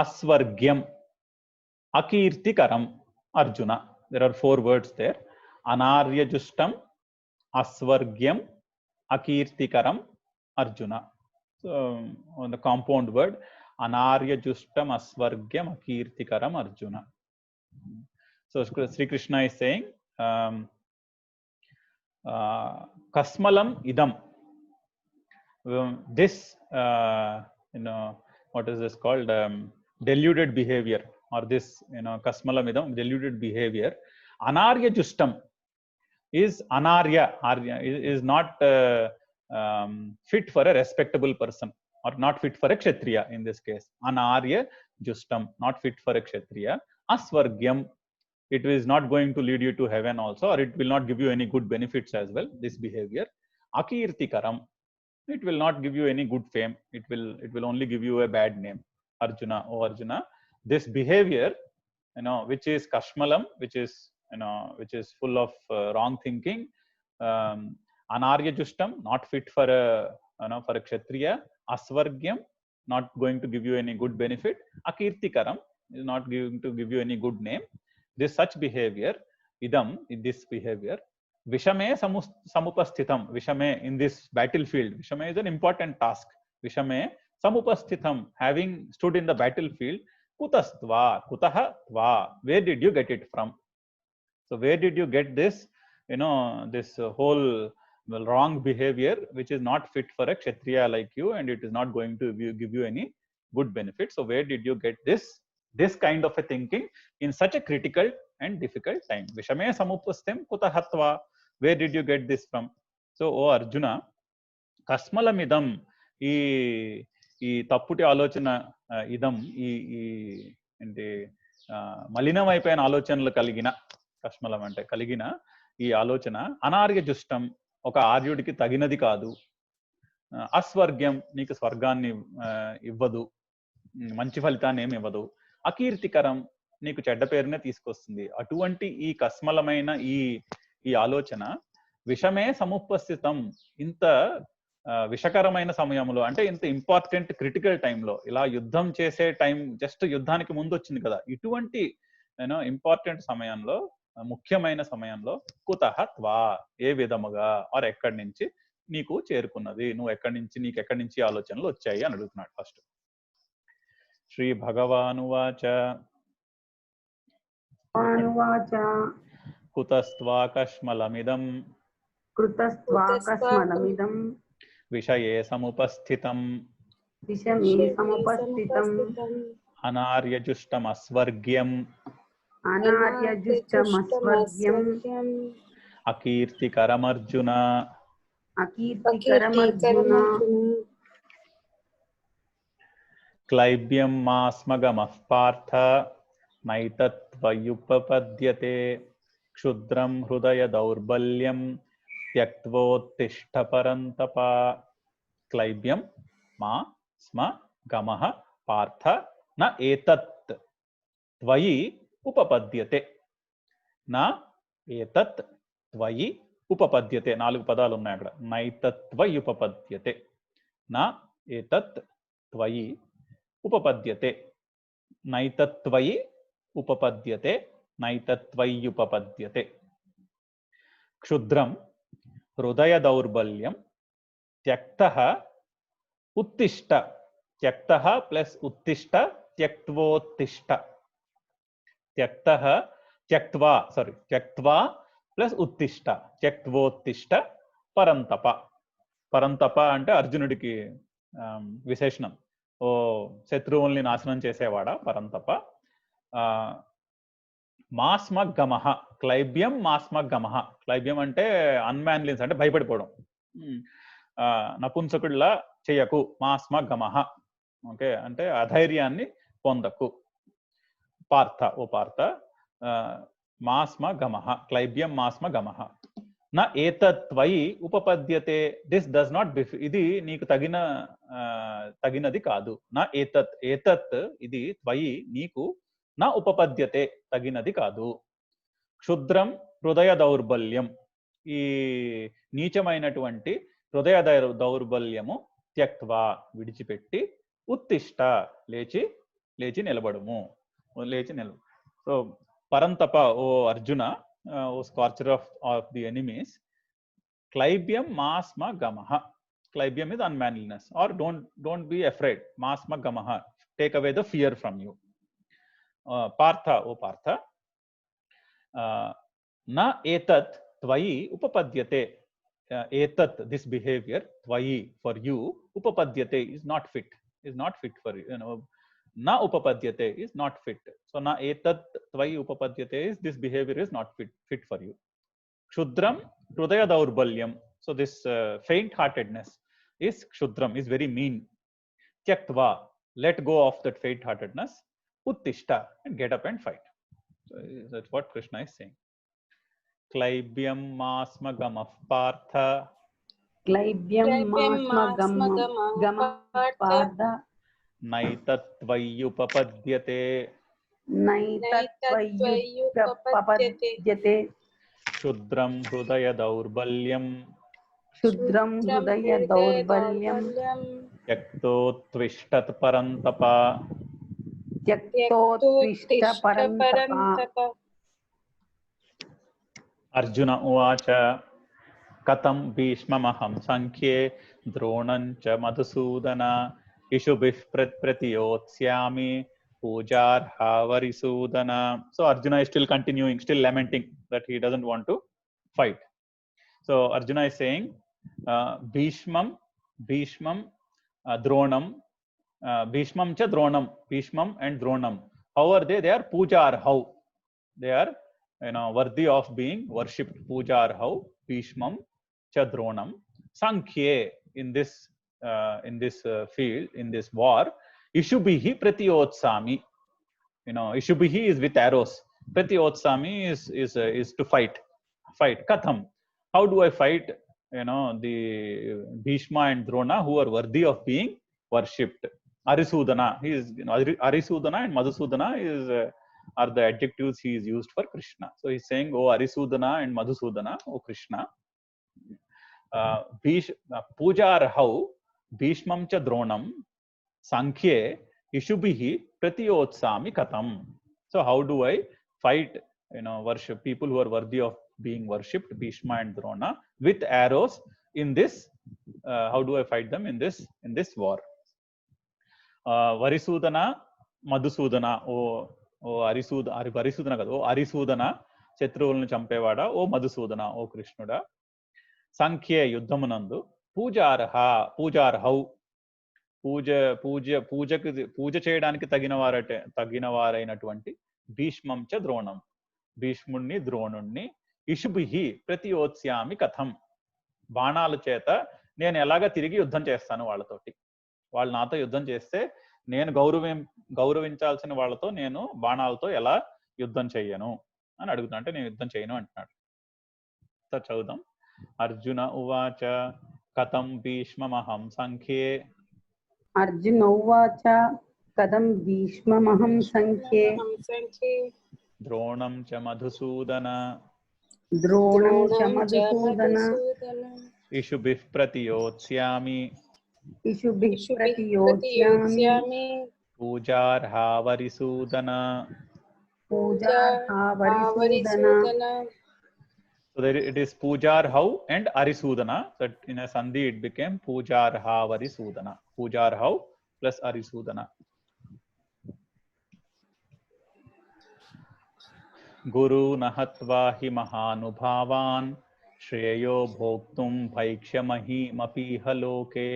అస్వర్గ్యం అకీర్తికరం Arjuna. There are 4 words there. Anaryajustam, asvargyam, akirtikaram Arjuna. So on the compound word, Anaryajustam, asvargyam, akirtikaram Arjuna. So Sri Krishna is saying, kasmalam idam. This, what is this called? Deluded behavior, or this, kasmalam idam, deluded behavior. Anarya justam is anarya, is not fit for a respectable person, or not fit for a kshatriya in this case. Anarya justam, not fit for a kshatriya. Asvargyam, it is not going to lead you to heaven also, or it will not give you any good benefits as well, this behavior. Akirtikaram, it will not give you any good fame, it will only give you a bad name. Arjuna, oh Arjuna, this behavior, which is kashmalam, which is full of wrong thinking, anarya justam, not fit for a kshatriya, asvargyam, not going to give you any good benefit, akirtikaram, is not going to give you any good name. This such behavior, idam, in this behavior, vishame samupasthitam, vishame, in this battlefield, vishame is an important task. Vishame samupasthitam, having stood in the battlefield. Kutastva, kutaha tva, where did you get it from? So where did you get this, this whole wrong behavior, which is not fit for a kshatriya like you, and it is not going to give you any good benefit. So where did you get this kind of a thinking in such a critical and difficult time? Vishame samupasthim kutaha tva, where did you get this from? So, oh Arjuna, kasmalamidam, ఈ తప్పుటి ఆలోచన, ఇదం, ఈ ఏంటి మలినమైపోయిన ఆలోచనలు కలిగిన, కష్మలం అంటే కలిగిన ఈ ఆలోచన అనార్యజుష్టం, ఒక ఆర్యుడికి తగినది కాదు. అస్వర్గ్యం, నీకు స్వర్గాన్ని ఇవ్వదు, మంచి ఫలితాన్ని ఏమి ఇవ్వదు. అకీర్తికరం, నీకు చెడ్డ పేరునే తీసుకొస్తుంది. అటువంటి ఈ కస్మలమైన ఈ ఆలోచన విషమే సముపస్థితం, ఇంత విషకరమైన సమయంలో, అంటే ఇంత ఇంపార్టెంట్ క్రిటికల్ టైంలో, ఇలా యుద్ధం చేసే టైం, జస్ట్ యుద్ధానికి ముందు వచ్చింది కదా, ఇటువంటి ఇంపార్టెంట్ సమయంలో, ముఖ్యమైన సమయంలో కుతః త్వా, ఏ విధముగా ఆర్ ఎక్కడి నుంచి నీకు చేరుకున్నది, నువ్వు నీకు ఎక్కడి నుంచి ఆలోచనలు వచ్చాయి అని అడుగుతున్నాడు ఫస్ట్. శ్రీ భగవానువాచ కుతస్త్వాకష్మలమిదం విషయే సముపస్థితం అనార్యజుష్టమస్వర్గ్యం అకీర్తికరమర్జున. క్లైబ్యం మాస్మగమః పార్థ నైతత్వయుపపద్యతే క్షుద్రం హృదయ దౌర్బల్యం త్యక్త్వోత్తిష్ఠ పరంతప. క్లైబ్యం మా స్మ గమః పార్థ న ఏతత్ త్వయి ఉపపద్యతే. నా ఏతత్ త్వయి ఉపపద్యతే, 4 పదాలు ఉన్నాయి అక్కడ. నైతత్వయి ఉపపద్యతే, నా ఏతత్ త్వయి ఉపపద్యతే, నైతత్వయి ఉపపద్యతే, నైతత్వయ్యుపపద్యతే. క్షుద్రం హృదయ దౌర్బల్యం త్యక్తః ఉత్తిష్ట. త్యక్తః ప్లస్ ఉత్తిష్ట, త్యక్త్వోత్తిష్ట. త్యక్తః త్యక్త్వా, సారీ, త్యక్త్వా ప్లస్ ఉత్తిష్ట, త్యక్త్వోత్తిష్ట పరంతప. పరంతప అంటే అర్జునుడికి విశేషణం. ఓ శత్రువుల్ని నాశనం చేసేవాడా పరంతప. మాస్మగమః, క్లైబ్యం మాస్మగమః. క్లైబ్యం అంటే అన్మాన్లీన్స్, అంటే భయపడిపోవడం. నపుంసకుడిలా చెయ్యకు, మాస్మగమః. ఓకే, అంటే అధైర్యాన్ని పొందకు. పార్థ, ఓ పార్థ, మాస్మగమః, క్లైబ్యం మాస్మగమః. నా ఏతత్వయి ఉపపద్యతే, దిస్ డస్ నాట్ ఇది నీకు తగినది కాదు. నా ఏతత్, ఏతత్ ఇది, త్వయి నీకు, నా ఉపపద్యతే తగినది కాదు. క్షుద్రం హృదయ దౌర్బల్యం, ఈ నీచమైనటువంటి హృదయ దౌర్బల్యము త్యక్త్వా విడిచిపెట్టి, ఉత్తిష్ట లేచి నిలబడుము, సో పరంతప, O Arjuna, O scorcher of the enemies. క్లైబ్యం మాస్మ గమః. క్లైబ్యం is unmanliness, or don't be afraid. Masma gamaha, take away the fear from you. Partha, o Partha, na etat tvayi upapadyate. Etat, this behavior, tvayi, for you, upapadyate is not fit for you. Na upapadyate is not fit. So na etat tvayi upapadyate is, this behavior is not fit for you. Kshudram hridaya daurbalyam. So this faint-heartedness is kshudram, is very mean. Tyaktva, let go of that faint-heartedness. Uttishta, and get up and fight. So that's what Krishna is saying. Klaibyam masma gamah partha. Klaibyam masma gamah partha. Naitattvayupapadyate. Naitattvayupapadyate. Kshudram hridaya daurbalyam. Kshudram hridaya daurbalyam. Tyaktottvishtat parantapa. Tyaktottvishta parantapa. Arjuna uvacha katam bhishmamaham sankhye dronancha madhusudana ishubhih pratiyotsyami pujarha varisudana. So Arjuna is still continuing, still lamenting that he doesn't want to fight. So Arjuna is saying bhishmam dronam, bhishmam cha dronam, bhishmam and dronam, how are they? They are pujarhau, they are worthy of being worshipped. Pujarhau, bhishmam cha dronam. Sankhye, in this field, in this war, ishubhihi pratiyotsyami. Ishubhihi is with arrows. Pratyotsami is to fight. Katham. How do I fight? The Bhishma and Drona, who are worthy of being worshipped. Arisudana. He is Arisudana and Madhusudana are the adjectives he is used for Krishna. So he's saying, "Oh Arisudana and Madhusudana, oh Krishna." Pujarhau Bhishmam cha Dronam Sankhye Ishubhihi Pratyotsami Katham. So how do I fight, worship people who are worthy of being worshipped, Bhishma and Drona, with arrows in this? How do I fight them in this war? Varisudana, Madhusudana, Varisudana kada, O Arisudana, శత్రువులను చంపేవాడా, ఓ మధుసూదన, ఓ కృష్ణుడా. సంఖ్యే యుద్ధమునందు పూజార్హౌ పూజ చేయడానికి తగినవారైనటువంటి భీష్మం చ ద్రోణం, భీష్ముణ్ణి ద్రోణుణ్ణి, ఇషుభిహి ప్రతియోత్స్యామి కథం, బాణాల చేత నేను ఎలాగా తిరిగి యుద్ధం చేస్తాను వాళ్ళతోటి. వాళ్ళు నాతో యుద్ధం చేస్తే నేను గౌరవించాల్సిన వాళ్ళతో నేను బాణాలతో ఎలా యుద్ధం చెయ్యను అని అడుగుతా. అంటే నేను యుద్ధం చేయను అంటున్నాడు. సార్ చదువుదాం. అర్జున ఉవాచ కథం భీష్మమహం సంఖ్యే. అర్జున ఉవాచ కథం భీష్మమహం సంఖ్యే. ద్రోణం చ Madhusudana. ఇషుభిః ప్రతియోత్స్యామి. పూజార్హా వరిసూదన. So there it is Pujarhau and Arisudana. So in a sandhi it became Pujarha Varisudana. Pujarhau plus Arisudana. Guru nahatva hi mahanubhavan shreyo bhoktum bhaikshyamahi mapiha loke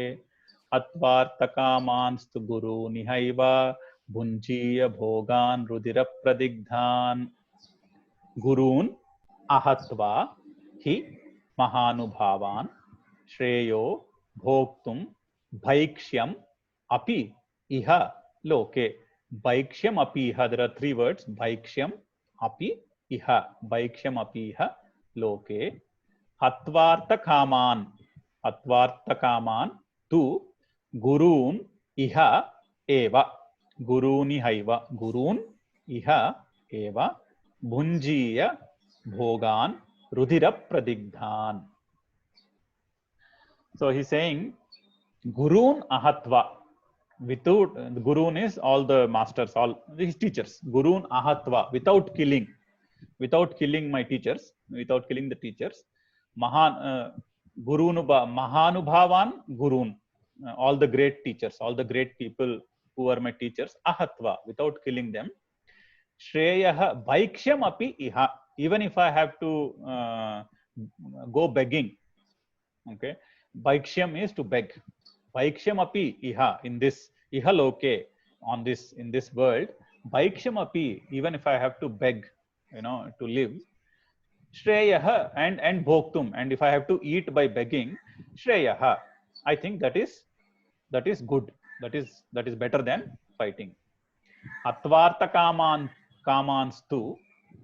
atvartakamanstu guru nihaiva bhunjiya bhogan rudira pradigdhan. Gurun ahatva hi mahanubhavan shreyo bhoktum bhaikshyam api iha loke. Bhaikshyam api iha, there are three words, bhaikshyam api iha, bhaikshyam api iha loke. Hatvartakaman tu gurun iha eva, guruni haiva, gurun iha eva bhunjiya bhogan rudira pradigdhan. So he's saying gurun ahatva, without, gurun is all the masters, all his teachers. Gurun ahatva, without killing my teachers, without killing the teachers. Mahanubhavan gurun, all the great teachers, all the great people who are my teachers. Ahatva, without killing them. Shreyah bhaikshyam api iha, even if I have to go begging. Okay, bhaikshyam is to beg. Bhaikshyam api iha, in this iha loke, in this world. Bhaikshyam api, even if I have to beg, to live. Shreyah and bhoktum, and if I have to eat by begging, Shreyah, I think that is good. That is better than fighting. Atvarta kamanstu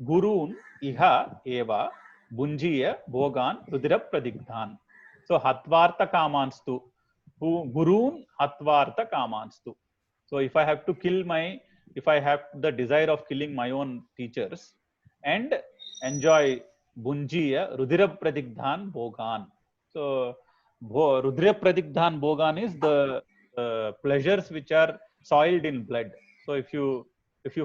gurun iha eva bunjiya bhogan rudira pradigdhan. So hatvarta kamanstu, gurun hatvarta kamanstu. So if I have the desire of killing my own teachers and enjoy bunjiya rudira pradigdhan bhogan. So rudira pradigdhan bhogan is the pleasures which are soiled in blood. So if you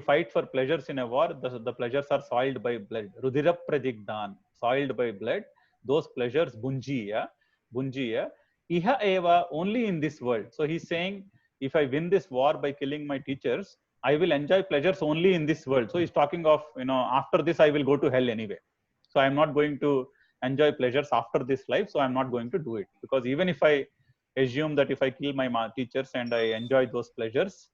fight for pleasures in a war, the pleasures are soiled by blood. Rudira pradigdhan, soiled by blood. Those pleasures bunjiya iha eva, only in this world. So he's saying, if I win this war by killing my teachers, I will enjoy pleasures only in this world. So he's talking of, after this I will go to hell anyway. So I'm not going to enjoy pleasures after this life. So I'm not going to do it, because even if I assume that if I kill my teachers and I enjoy those pleasures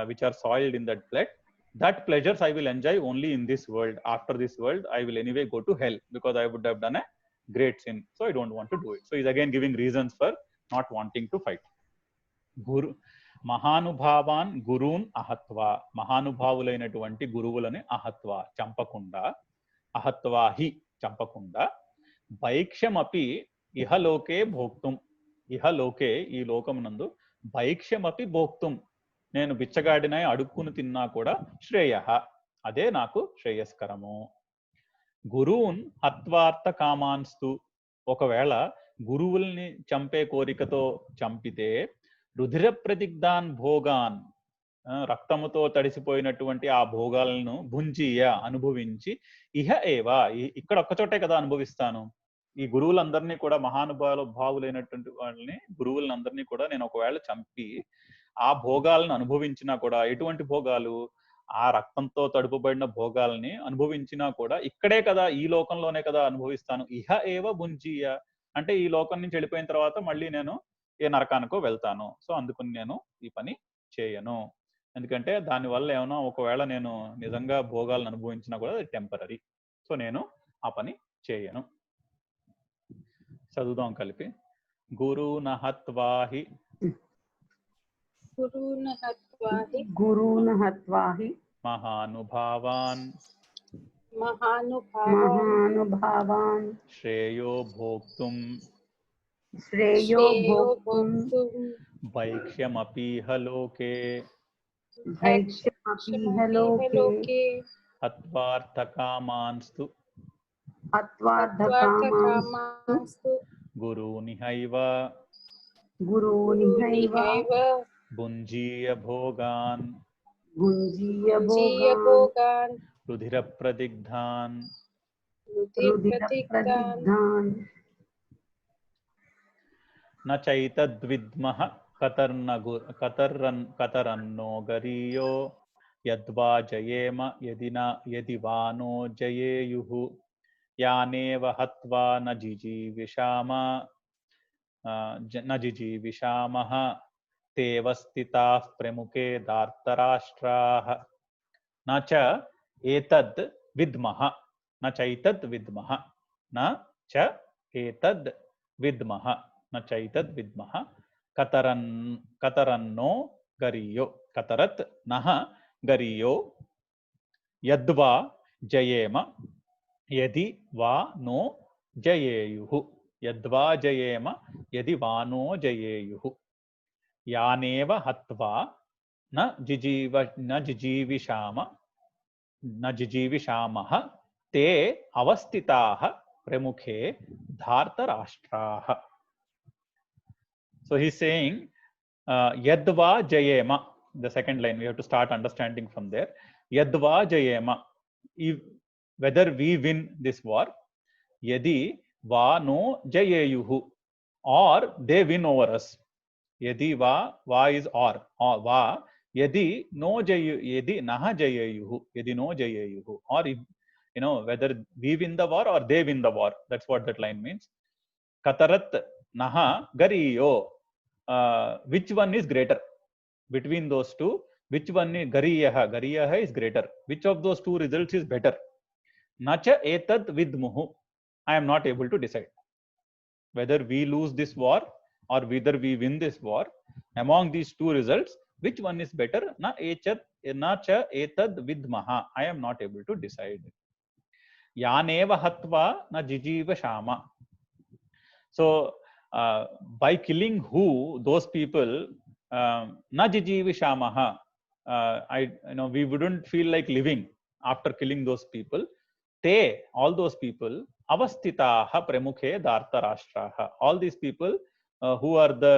which are soiled in that blood, that pleasures I will enjoy only in this world. After this world, I will anyway go to hell, because I would have done a great sin. So I don't want to do it. So he's again giving reasons for not wanting to fight. మహానుభావాన్ గురూన్ అహత్వా, మహానుభావులైనటువంటి గురువులని అహత్వా చంపకుండా, అహత్వా హి చంపకుండా, భైక్ష్యమపి ఇహలోకే భోక్తుం, ఇహలోకే ఈ లోకమునందు, భైక్ష్యమపి భోక్తుం నేను బిచ్చగాడినై అడుక్కుని తిన్నా కూడా శ్రేయ, అదే నాకు శ్రేయస్కరము. గురువున్ హత్వార్థ కామాన్స్తు, ఒకవేళ గురువుల్ని చంపే కోరికతో చంపితే, రుధిర ప్రతిగ్ధాన్ భోగాన్, రక్తముతో తడిసిపోయినటువంటి ఆ భోగాలను భుంజీయ అనుభవించి, ఇహ ఏవా ఇక్కడ ఒక్కచోటే కదా అనుభవిస్తాను. ఈ గురువులందరినీ కూడా భావులైనటువంటి వాళ్ళని గురువులందరినీ కూడా నేను ఒకవేళ చంపి ఆ భోగాలను అనుభవించినా కూడా, ఎటువంటి భోగాలు, ఆ రక్తంతో తడుపబడిన భోగాల్ని అనుభవించినా కూడా ఇక్కడే కదా, ఈ లోకంలోనే కదా అనుభవిస్తాను. ఇహ ఏవ భుంజీయ అంటే ఈ లోకం నుంచి వెళ్ళిపోయిన తర్వాత మళ్ళీ నేను ఏ నరకానికో వెళ్తాను. సో అందుకని నేను ఈ పని చేయను. ఎందుకంటే దానివల్ల ఏమైనా ఒకవేళ నేను నిజంగా భోగాలను అనుభవించినా కూడా అది టెంపరీ. సో నేను ఆ పని చేయను. చదువుదాం కలిపి. గురున హత్వాహి మహానుభావాన్ శ్రేయో భోక్తుం భైక్ష్యమపీహ లోకే హత్వార్థకామాన్స్తు గురూనిహైవ భుంజీయ భోగాన్ రుధిర ప్రదిగ్ధాన్ న చైతద్విద్మః కతరన్నో గరీయో యద్వా జయేమ యది వా నో జయేయుః యానేవ హత్వా న జిజీవిషామః తేవ స్థితాః ప్రముఖే దార్తరాష్ట్రాః న చ ఏతద్ విద్మః న చైతద్ విద్మః న చ ఏతద్ విద్మః న చైతద్ విద్మః కతరన్నో గరీయో కతరత్ నః గరీయో యద్వా జయేమ యది వా నో జయేయుః యద్వా జయేమ యది వా నో జయేయుః యానేవ హత్వా న జిజీవిషామః తే అవస్థితాః ప్రముఖే ధార్తరాష్ట్రాః. So he's saying yadva jayema, the second line we have to start understanding from there. Yadva jayema, whether we win this war, yadi va no jayeyuhu, or they win over us. Yadi va is or va, yadi no yadi naha jayeyuhu, yadi no jayeyuhu, or if, whether we win the war or they win the war. That's what that line means. Katarat naha gariyo, which one is greater between those two? Which one is gariyaha is greater? Which of those two results is better? Nacha etad vidmuhu, I am not able to decide whether we lose this war or whether we win this war. Among these two results, which one is better? Nacha etad vidmaha, I am not able to decide. Yaneva hatva na jijiva shama. So by killing those people, na jijivi shamaha, we wouldn't feel like living after killing those people. Te, all those people, avastitaha pramukhe dhartarashtraha, all these people who are the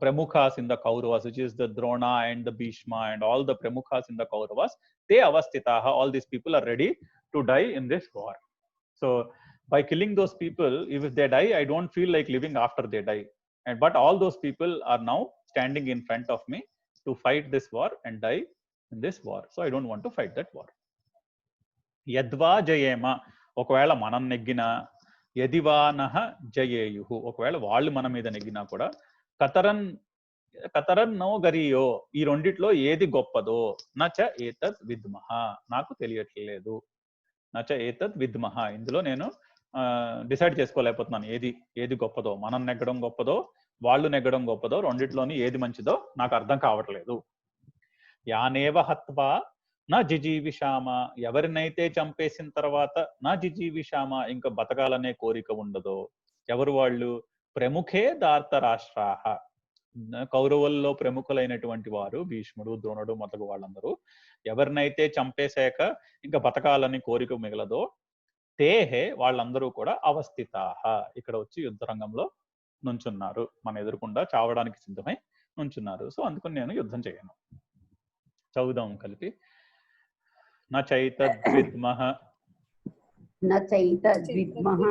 pramukhas in the Kauravas, which is the Drona and the Bhishma and all the pramukhas in the Kauravas, te avastitaha, all these people are ready to die in this war. So by killing those people, if they die, I don't feel like living after they die. But all those people are now standing in front of me to fight this war and die in this war. So I don't want to fight that war. Yadva jayema, ఒకవేళ మనం నెగ్గినా, యదివానః జయేయుః, ఒకవేళ వాళ్ళు మన మీద నెగ్గినా కూడా, కతరన్ no గరియో, ఈ రెండిట్లో ఏది గొప్పదో, నచ ఏతద్ విద్మః, నాకు తెలియట్లేదు. నచ ఏతద్ విద్మః, ఇందులో నేను డిసైడ్ చేసుకోలేకపోతున్నాను ఏది గొప్పదో, మనం నెగ్గడం గొప్పదో వాళ్ళు నెగ్గడం గొప్పదో, రెండిట్లోని ఏది మంచిదో నాకు అర్థం కావట్లేదు. యానేవ హత్వా నా జిజీవిషామ, ఎవరినైతే చంపేసిన తర్వాత నా జిజీవిషామ ఇంకా బతకాలనే కోరిక ఉండదో, ఎవరు వాళ్ళు? ప్రముఖే దార్తరాష్ట్రాహ, కౌరవుల్లో ప్రముఖులైనటువంటి వారు భీష్ముడు, ద్రోణుడు మొదలగు వాళ్ళందరూ ఎవరినైతే చంపేశాక ఇంకా బతకాలని కోరిక మిగలదో, తేహే వాళ్ళందరూ కూడా అవస్థితాహ, ఇక్కడ వచ్చి యుద్ధ రంగంలో నుంచున్నారు, మన ఎదురుకుండా చావడానికి సిద్ధమై నుంచున్నారు. సో అందుకని నేను యుద్ధం చేయను. చదువుదాం కలిపి. నచైతద్విద్మః నచైతద్విద్మః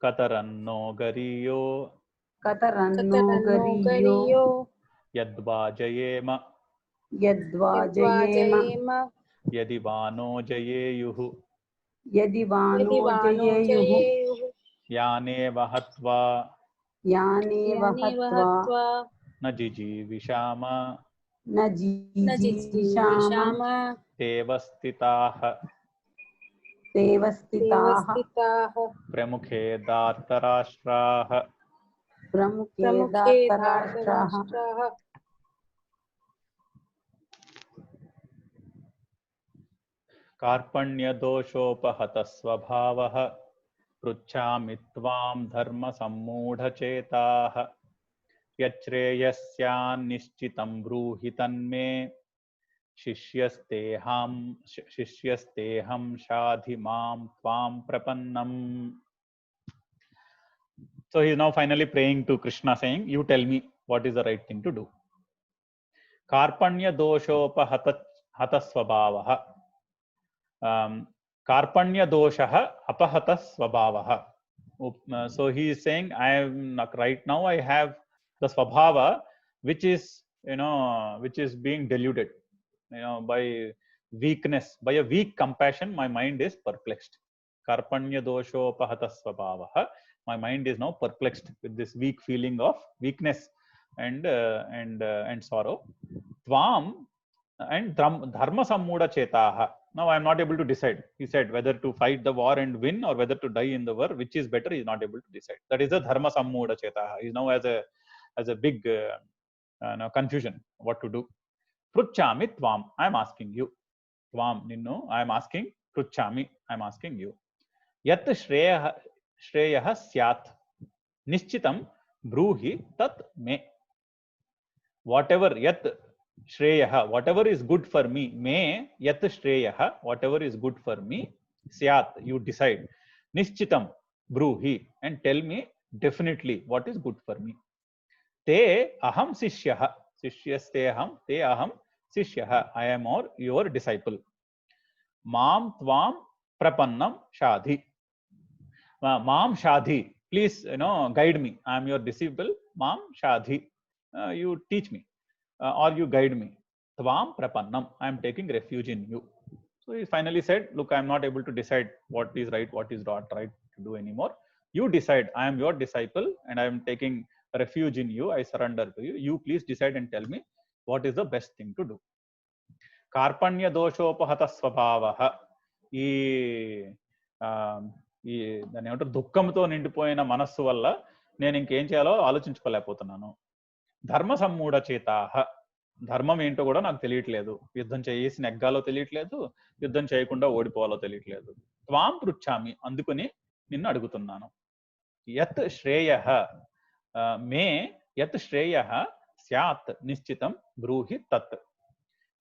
కతరన్నో గరీయో కతరన్నో గరీయో యద్వా జయేమ యది వానో జయేయుః యానేవ హత్వా న జిజీవిషామ తేవ స్థితాః ప్రముఖే దార్తరాష్ట్రాః కార్పణ్యదోషోపహతస్వభావః పృచ్ఛామి త్వాం ధర్మసమ్మూఢచేతాః యచ్రేయస్యాన్నిశ్చితం బ్రూహి తన్మే శిష్యస్తేహం షాధి మాం త్వాం ప్రపన్నం. So he is now finally praying to Krishna, saying, you tell me what is the right thing to do. Karpanya doshopahata swabhavaha. Karpanya doshaha apahata swabhavaha. So he is saying, right now I have the swabhava which is being deluded, by weakness, by a weak compassion. My mind is perplexed. Karpanya doshopahata swabhavaha. My mind is now perplexed with this weak feeling of weakness and sorrow. Tvam and dharma sammuda chetaha. Now I am not able to decide. He said whether to fight the war and win or whether to die in the war, which is better, he is not able to decide. That is the dharma sammuda chetaha. He is now as a big confusion what to do. Pruchami tvam, I am asking you. Tvam ninnu, I am asking. Pruchami, I am asking you. Yat श्रेयः स्यात् निश्चितं ब्रूहि तत् मे. Whatever yat shreyah, whatever is good for me, me yat shreyah, whatever is good for me, syat, you decide. Nishchitam bruhi, and tell me definitely what is good for me. Te aham sishyah, sishyasteham te aham sishyah, I am your disciple. Mam tvam prapannam shadhi. Mam shadhi, please guide me. I am your disciple. Mam shadhi, you teach me or you guide me. Tvam prapannam, I am taking refuge in you. So he finally said, look, I am not able to decide what is right, what is not right to do anymore. You decide. I am your disciple and I am taking refuge in you. I surrender to you. You please decide and tell me what is the best thing to do. Karpanya doshopahata swabhavaha. దాన్ని ఏమంటారు, దుఃఖంతో నిండిపోయిన మనస్సు వల్ల నేను ఇంకేం చేయాలో ఆలోచించుకోలేకపోతున్నాను. ధర్మ సమ్మూఢ చేతాహ, ధర్మం ఏంటో కూడా నాకు తెలియట్లేదు. యుద్ధం చేసి నెగ్గాలో తెలియట్లేదు, యుద్ధం చేయకుండా ఓడిపోవాలో తెలియట్లేదు. త్వాం పృచ్ఛామి, అందుకుని నిన్ను అడుగుతున్నాను. యత్ శ్రేయః మే యత్ శ్రేయః స్యాత్ నిశ్చితం బ్రూహి తత్.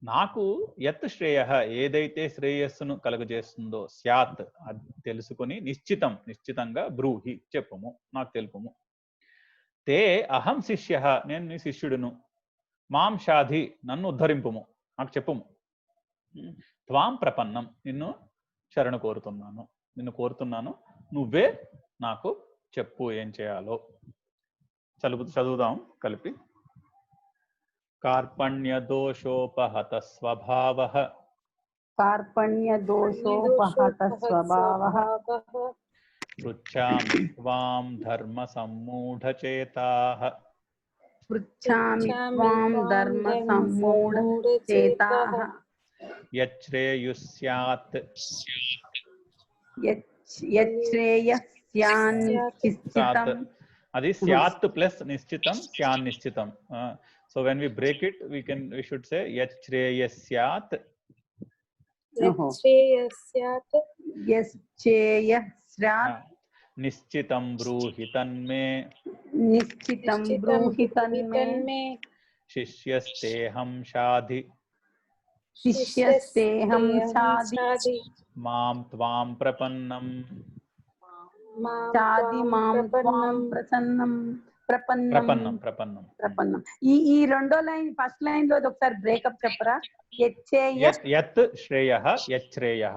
నాకు యత్ శ్రేయః, ఏదైతే శ్రేయస్సును కలుగజేస్తుందో, స్యాత్ అది తెలుసుకుని, నిశ్చితంగా బ్రూహి చెప్పుము, నాకు తెలుపుము. తే అహం శిష్యః, నేను నీ శిష్యుడును. మాం షాధి, నన్ను ఉద్ధరింపుము, నాకు చెప్పుము. త్వాం ప్రపన్నం, నిన్ను శరణు కోరుతున్నాను, నువ్వే నాకు చెప్పు ఏం చేయాలో. చదువుదాం కలిపి. కార్పణ్య దోషోపహత స్వభావః పృచ్ఛామి త్వాం ధర్మ సమ్మూఢచేతాః యచ్రేయుస్యాత్ Syan అది స్యాత్ ప్లస్ నిశ్చితం స్యాన్ నిశ్చితం. So when we break it we should say యశ్రేయస్యాత్ Yascheyasrat నిశ్చితం బ్రూహి తన్మే శిష్యస్తేహం షాధి Shishyasteham Shadi మాం త్వాం ప్రపన్నం Shadi Mam Tvam Prasannam ప్రపన్నం. ప్రపన్నం. ఈ రెండో లైన్ ఫస్ట్ లైన్ లో ఒకసారి బ్రేకప్ చెప్పరా? యత్ శ్రేయః యచ్ఛ్రేయః.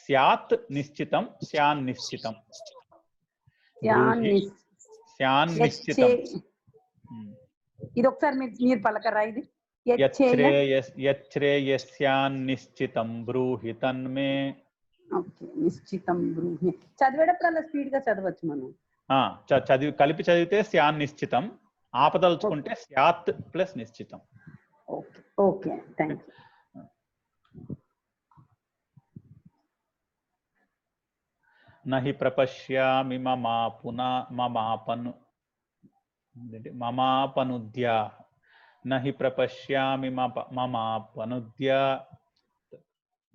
స్యాత్ నిశ్చితం స్యాన్ నిశ్చితం స్యాన్ నిశ్చితం. ఇది ఒకసారి మీరు పలకరా? ఇది యచ్ఛ్రేయస్యాన్ నిశ్చితం బ్రూహి తన్మే. ఓకే, నిశ్చితం బ్రూహి. చదివేటప్పుడు అలా స్పీడ్ గా చదవచ్చు మనం. కలిపి చదివితే స్యాన్ నిశ్చితం, ఆపదలుచుకుంటే స్యాత్ ప్లస్ నిశ్చితం. Okay okay, thank you. నహి ప్రపశ్యామి మమాపనుద్యా నహి ప్రపశ్యామి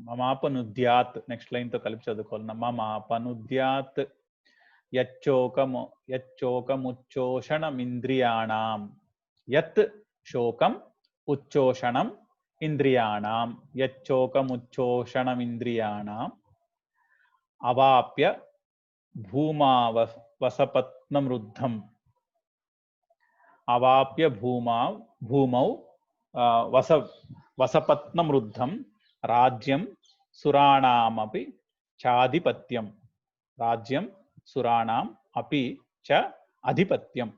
మమాపనుద్యాత్. నెక్స్ట్ లైన్ తో కలిపి చదువుకోవాలి. మమాపనుద్యాత్ యచ్చోకముచ్చోషణమింద్రియాణం. యత్ శోకం ఉచ్చోషణం ఇంద్రియాణం. యచ్చోకముచ్చోషణమింద్రియాణం అవాప్య భూమావసపత్నమృద్ధం. అవాప్య భూమౌ వసపత్నమృద్ధం రాజ్యం సురాణామపి చాధిపత్యం. రాజ్యం సురాణాం అపి చ అధిపత్యం.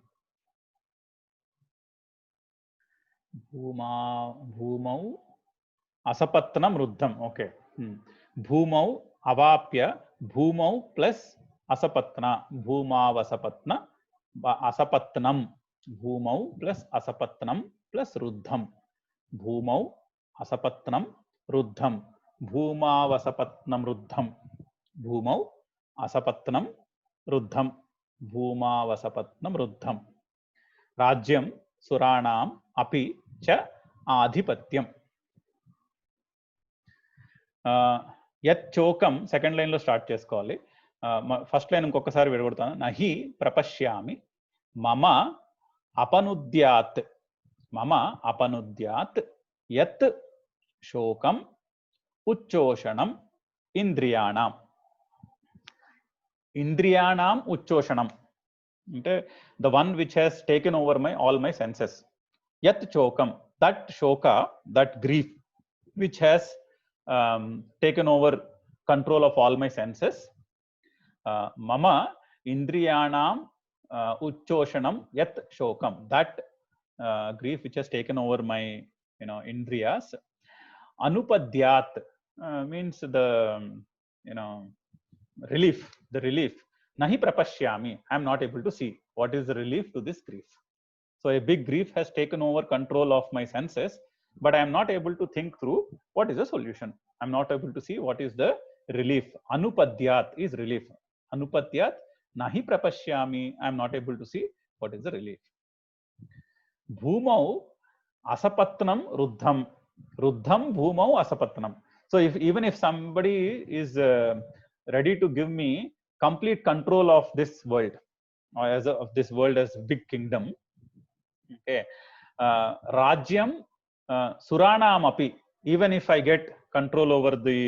భూమౌ అసపత్నం వృద్ధం. ఓకే, భూమౌ అవాప్య భూమౌ ప్లస్ అసపత్న భూమావసపత్న అసపత్నం. భూమౌ ప్లస్ అసపత్నం ప్లస్ రుద్ధం. భూమౌ అసపత్నం రుద్ధం భూమావసపత్నం రుద్ధం. భూమౌ అసపత్నం రుద్ధం భూమావసపత్నం రుద్ధం. రాజ్యం సురాణాం అపి చ ఆధిపత్యం. యచ్చోకం సెకండ్ లైన్ లో స్టార్ట్ చేసుకోవాలి. ఫస్ట్ లైన్ ఇంకొకసారి విడగొడతాను. నహి ప్రపశ్యామి మమ అపనుద్యాత్. మమ అపనుద్యాత్ యత్ శోకం ఉచ్చోషణం ఇంద్రియాణం. ఇంద్రియాణం ఉచ్చోషణం అంటే the one which has taken over all my senses. Yat chokam, that shoka, that grief which has taken over control of all my senses. Mama indriyanam uchoshanam yat shokam, that grief which has taken over my indriyas. Anupadyat means the relief, the relief. Nahi prapashyami, I am not able to see what is the relief to this grief. So a big grief has taken over control of my senses, but I am not able to think through what is the solution. I am not able to see what is the relief. Anupadyat is relief. Anupadyat nahi prapashyami, I am not able to see what is the relief. Bhumau asapatnam ruddham. Ruddham bhumau asapatnam. So even if somebody is ready to give me complete control of this world, or of this world as big kingdom, okay, rajyam suranam api, even if I get control over the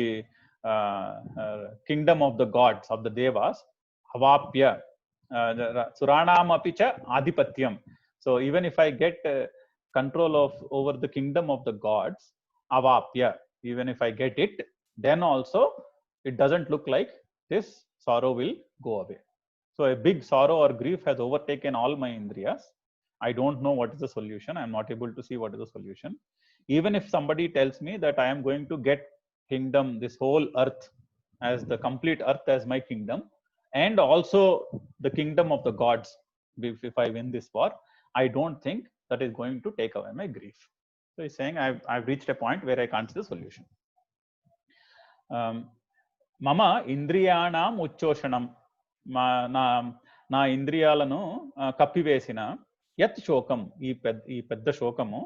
kingdom of the gods, of the devas, avapya suranam api cha adhipatyam. So even if I get control over the kingdom of the gods, avapya, even if I get it, then also it doesn't look like this sorrow will go away. So a big sorrow or grief has overtaken all my indriyas. I don't know what is the solution. I am not able to see what is the solution. Even if somebody tells me that I am going to get kingdom, this whole earth, as the complete earth as my kingdom, and also the kingdom of the gods, if I win this war, I don't think that is going to take away my grief. So he's saying I've reached a point where I can't see the solution. మమ ఇంద్రియాణం ఉచ్చోషణం, నా నా ఇంద్రియాలను కప్పివేసిన యత్ శోకం, ఈ పెద్ద శోకము,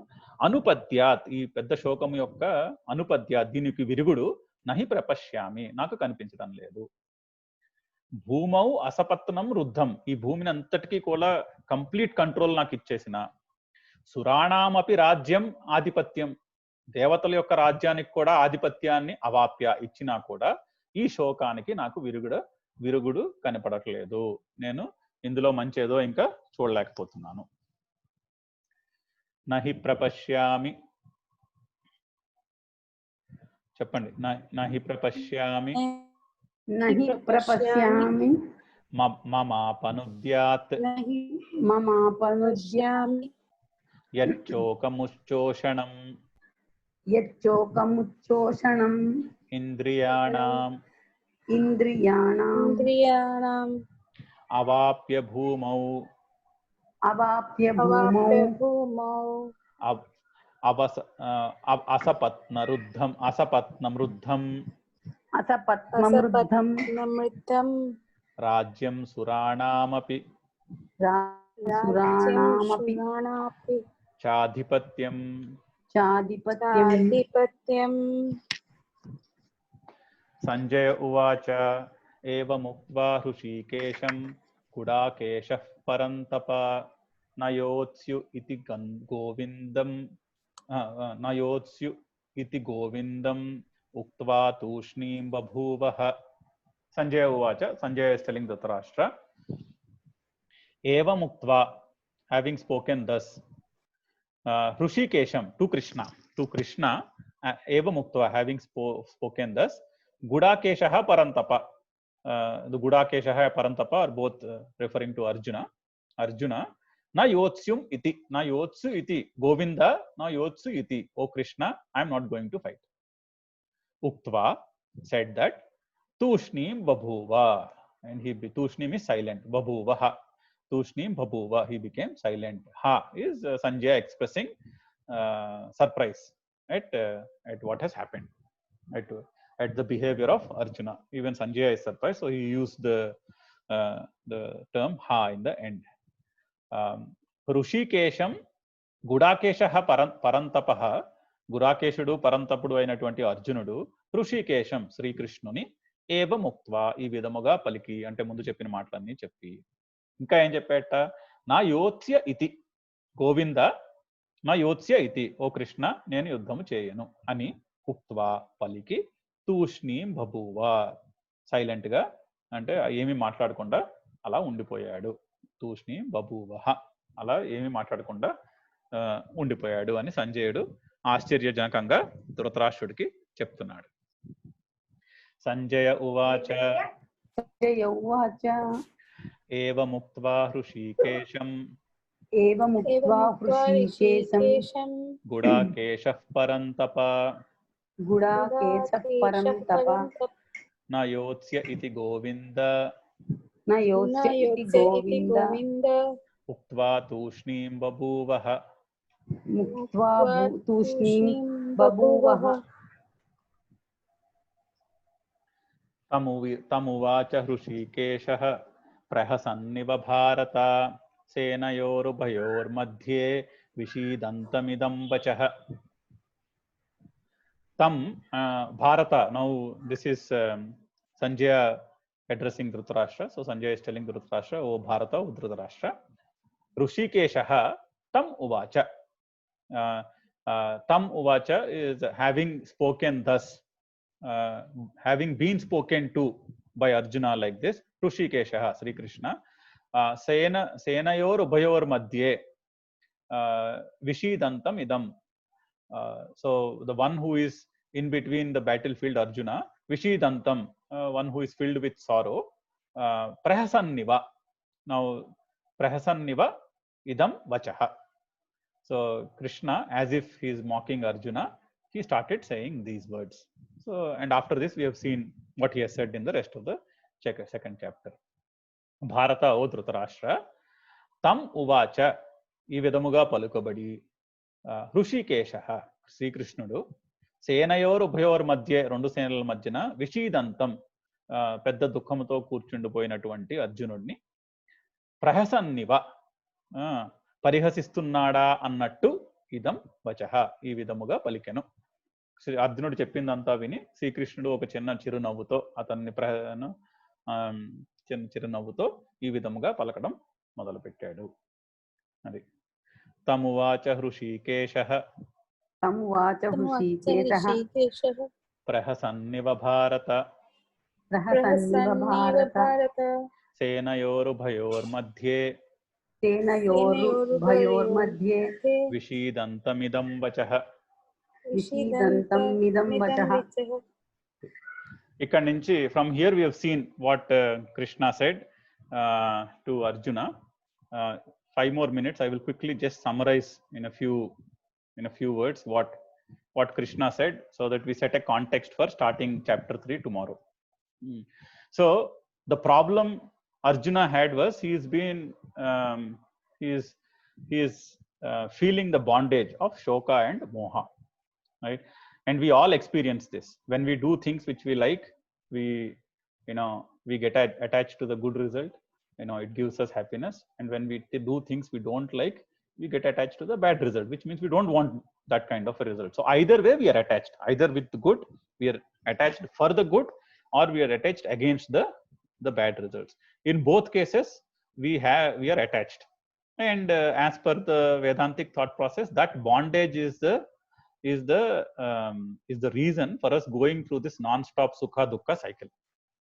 అనుపద్యాత్, ఈ పెద్ద శోకము యొక్క అనుపద్యాత్, దీనికి విరుగుడు, నహి ప్రపశ్యామి, నాకు కనిపించడం లేదు. భూమౌ అసపత్నం రుద్ధం, ఈ భూమిని అంతటికీ కూడా కంప్లీట్ కంట్రోల్ నాకు ఇచ్చేసిన, సురాణామపి రాజ్యం ఆధిపత్యం, దేవతల యొక్క రాజ్యానికి కూడా ఆధిపత్యాన్ని అవాప్య ఇచ్చినా కూడా ఈ శోకానికి నాకు విరుగుడు కనపడట్లేదు. నేను ఇందులో మంచేదో ఇంకా చూడలేకపోతున్నాను. నహి ప్రపశ్యామి, చెప్పండి. నహి ప్రపశ్యామి నహి ప్రపశ్యామి మమాపనుద్యాత్ మమాపనుద్యామి యచ్చోకముచ్చోషణం యచ్చోకముచ్చోషణం ఇంద్రియాణాం అవాప్య భూమౌ అసపత్నం రుద్ధం రాజ్యం సురాణామపి చాధిపత్యం సంజయ ఉవాచ ఏవముక్త్వా హృషీకేశం గుడాకేశః పరంతప నయోత్స్యు ఇతి గోవిందం ఉక్త్వా తూష్ణీం బభూవః. సంజయ ఉవాచ, Sanjaya is telling Dhritarashtra, ఏవముక్త్వా, having spoken thus, హృషీకేశం to Krishna, ఏవముక్త్వా, having spoken thus, Gudakeshah Parantapa. The Gudakeshah Parantapa are both referring to Arjuna. Na yotsyum iti, na yotsu iti, Govinda, na yotsu iti, O Krishna, I am not going to fight. Uktva, said that, Tushnim babhuva, and Tushnim is silent, babhuvaha, Tushnim babhuva, he became silent. Ha is Sanjaya expressing surprise at what has happened, at the behavior of Arjuna. Even Sanjaya is surprised, so he used the term ha in the end. Hrushikesham Gudakeshah Parantapaha, Gudakeshudu Parantapudu అయినటువంటి అర్జునుడు హృషికేశం శ్రీకృష్ణుని ఏవముక్త్వా, ఈ విధముగా పలికి, అంటే ముందు చెప్పిన మాటలన్నీ చెప్పి, ఇంకా ఏం చెప్పేట, నా యోత్స్య ఇతి గోవింద, నా యోత్స్య ఇతి, ఓ కృష్ణ నేను యుద్ధము చేయను అని ఉక్త్వా పలికి, తూష్ణీం బభూవ, సైలెంట్ గా, అంటే ఏమి మాట్లాడకుండా అలా ఉండిపోయాడు. తూష్ణీం బభూవః, అలా ఏమి మాట్లాడకుండా ఉండిపోయాడు అని సంజయుడు ఆశ్చర్యజనకంగా ధృతరాష్ట్రుడికి చెప్తున్నాడు. సంజయ ఉవాచ ఏవముక్త్వా హృషీకేశం గుడాకేశః పరంతప నా యోత్స్య ఇతి గోవింద ఉక్త్వా తూష్ణీం బభూవః. తమువాచ హృషీకేశః ప్రహసన్నివ భారత సేనయోరుభయోర్मध्ये విషీదంతమిదం వచః. Tam Bharata, now this is Sanjaya addressing Dhritarashtra. So Sanjaya is telling Dhritarashtra, O Bharata, O Dhritarashtra, Hrushikeshaha tam uvacha. Tam uvacha is having spoken thus, having been spoken to by Arjuna like this, Hrushikeshaha, Sri Krishna, Senayor Ubhayor Madhye, Vishidantam idam. So the one who is in between the battlefield, Arjuna, Vishidantam, one who is filled with sorrow, Prahasanniva. Now Prahasanniva idam vachaha. So Krishna, as if he is mocking Arjuna, he started saying these words. So, and after this we have seen what he has said in the rest of the second chapter. Bharata, O Dhritarashtra, tam uvacha, ఈ విధముగా పలుకబడి, హృషికేశః శ్రీకృష్ణుడు సేనయోర్ ఉభయోర్ మధ్య, రెండు సేనల మధ్యన, విషీదంతం పెద్ద దుఃఖముతో కూర్చుండిపోయినటువంటి అర్జునుడిని ప్రహసన్నివ పరిహసిస్తున్నాడా అన్నట్టు ఇదం వచః ఈ విధముగా పలికెను. అర్జునుడు చెప్పిందంతా విని శ్రీకృష్ణుడు ఒక చిన్న చిరునవ్వుతో అతన్ని చిన్న చిరునవ్వుతో ఈ విధముగా పలకడం మొదలుపెట్టాడు. అది తమువాచ హృషీకేశః ప్రహసన్నివ భారత సేనయోరుభయోర్मध्ये విషీదంతమిదం వచః. ఇక్కడ నుంచి from here we have seen what Krishna said to Arjuna. 5 more minutes. I will quickly just summarize in a few words what Krishna said, so that we set a context for starting chapter 3 tomorrow. So the problem Arjuna had was he is feeling the bondage of shoka and moha, right? And we all experience this. When we do things which we like, we get attached to the good result. It gives us happiness. And when we do things we don't like, we get attached to the bad result, which means we don't want that kind of a result. So either way we are attached. Either with the good, we are attached for the good, or we are attached against the bad results. In both cases we are attached. And as per the Vedantic thought process, that bondage is the reason for us going through this non-stop sukha dukkha cycle.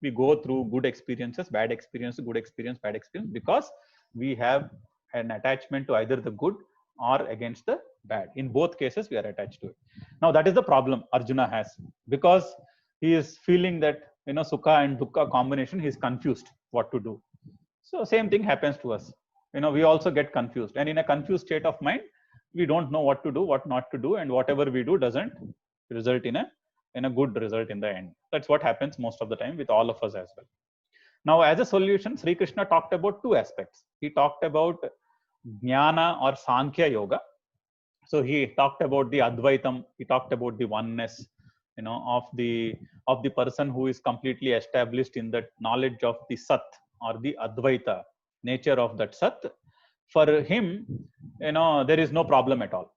We go through good experiences, bad experience, good experience, bad experience, because we have an attachment to either the good or against the bad. In both cases we are attached to it. Now that is the problem Arjuna has, because he is feeling that sukha and dukkha combination, he is confused what to do. So same thing happens to us. We also get confused, and in a confused state of mind we don't know what to do, what not to do, and whatever we do doesn't result in a good result in the end. That's what happens most of the time with all of us as well. Now as a solution, Sri Krishna talked about two aspects. He talked about jnana or sankhya yoga. So he talked about the advaitam, he talked about the oneness of the person who is completely established in the knowledge of the sat or the advaita nature of that sat. For him, there is no problem at all,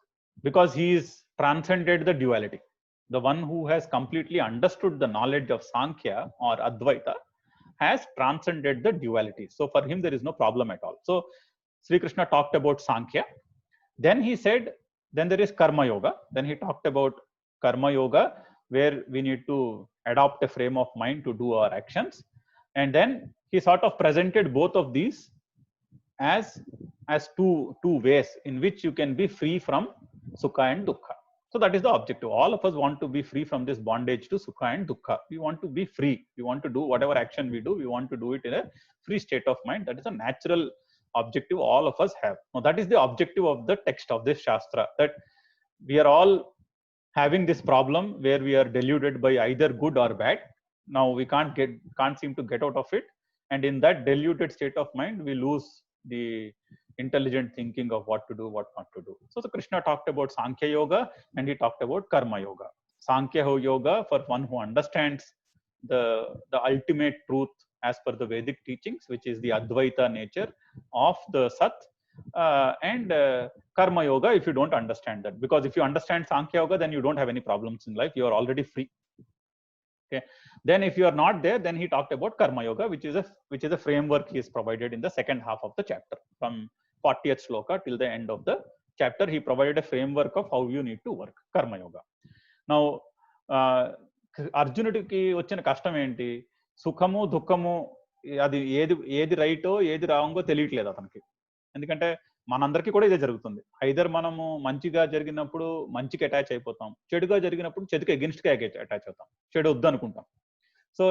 because he is transcended the duality. The one who has completely understood the knowledge of Sankhya or Advaita has transcended the duality. So for him, there is no problem at all. So Sri Krishna talked about Sankhya. Then he said, then there is Karma Yoga. Then he talked about Karma Yoga, where we need to adopt a frame of mind to do our actions. And then he sort of presented both of these as two ways in which you can be free from Sukha and Dukkha. So that is the objective. All of us want to be free from this bondage to Sukha and Dukkha. We want to be free. We want to do whatever action we do, we want to do it in a free state of mind. That is a natural objective all of us have. Now that is the objective of the text of this Shastra, that we are all having this problem where we are deluded by either good or bad. Now we can't seem to get out of it. And in that deluded state of mind, we lose the intelligent thinking of what to do, what not to do. So Krishna talked about Sankhya Yoga and he talked about Karma Yoga. Sankhya Yoga for one who understands the ultimate truth as per the Vedic teachings, which is the Advaita nature of the Sat, and Karma Yoga if you don't understand that. Because if you understand Sankhya Yoga, then you don't have any problems in life. You are already free. Okay. Then if you are not there, then he talked about Karma Yoga, which is a framework he is provided in the second half of the chapter. From 40th shloka till the end of the chapter, he provided a framework of how you need to work Karma Yoga. Now అర్జునుడికి వచ్చిన కష్టం ఏంటి? సుఖము దుఃఖము, అది ఏది రైటో ఏది రాంగో తెలియట్లేదు అతనికి. ఎందుకంటే మనందరికీ కూడా ఇదే జరుగుతుంది. ఐదర్ మనము మంచిగా జరిగినప్పుడు మంచికి అటాచ్ అయిపోతాం, చెడుగా జరిగినప్పుడు చెడుకి అగెన్స్ట్ గా అటాచ్ అవుతాం, చెడు వద్దు అనుకుంటాం. సో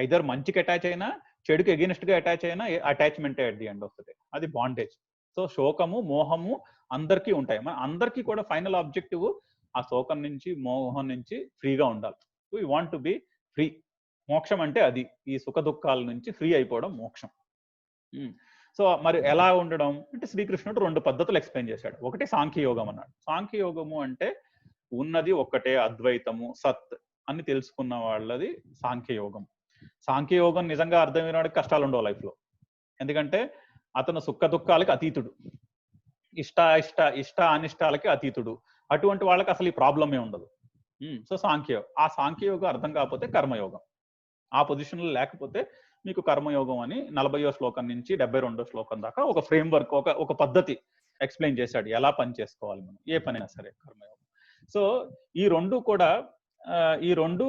ఐదర్ మంచికి అటాచ్ అయినా చెడుకి అగెన్స్ట్ గా అటాచ్ అయినా attachment at the end of the day, అది బాండేజ్. సో శోకము మోహము అందరికీ ఉంటాయి. మన అందరికీ కూడా ఫైనల్ ఆబ్జెక్టివ్ ఆ శోకం నుంచి మోహం నుంచి ఫ్రీగా ఉండాలి. We want to be free. మోక్షం అంటే అది, ఈ సుఖ దుఃఖాల నుంచి ఫ్రీ అయిపోవడం మోక్షం. సో మరి ఎలా ఉండడం అంటే శ్రీకృష్ణుడు 2 పద్ధతులు ఎక్స్ప్లెయిన్ చేశాడు. ఒకటి సాంఖ్యయోగం అన్నాడు. సాంఖ్యయోగము అంటే ఉన్నది ఒక్కటే అద్వైతము సత్ అని తెలుసుకున్న వాళ్ళది సాంఖ్యయోగం. సాంఖ్యయోగం నిజంగా అర్థమైన వాడికి కష్టాలు ఉండవు లైఫ్లో. ఎందుకంటే అతను సుఖ దుఃఖాలకి అతీతుడు, ఇష్ట అనిష్టాలకి అతీతుడు. అటువంటి వాళ్ళకి అసలు ఈ ప్రాబ్లమే ఉండదు. సో ఆ సాంఖ్యయోగం అర్థం కాకపోతే కర్మయోగం. ఆ పొజిషన్లో లేకపోతే మీకు కర్మయోగం అని 40వ శ్లోకం నుంచి 72వ శ్లోకం దాకా ఒక ఫ్రేమ్వర్క్, ఒక పద్ధతి ఎక్స్ప్లెయిన్ చేశాడు, ఎలా పని చేసుకోవాలి మనం ఏ పనైనా సరే కర్మయోగం. సో ఈ రెండు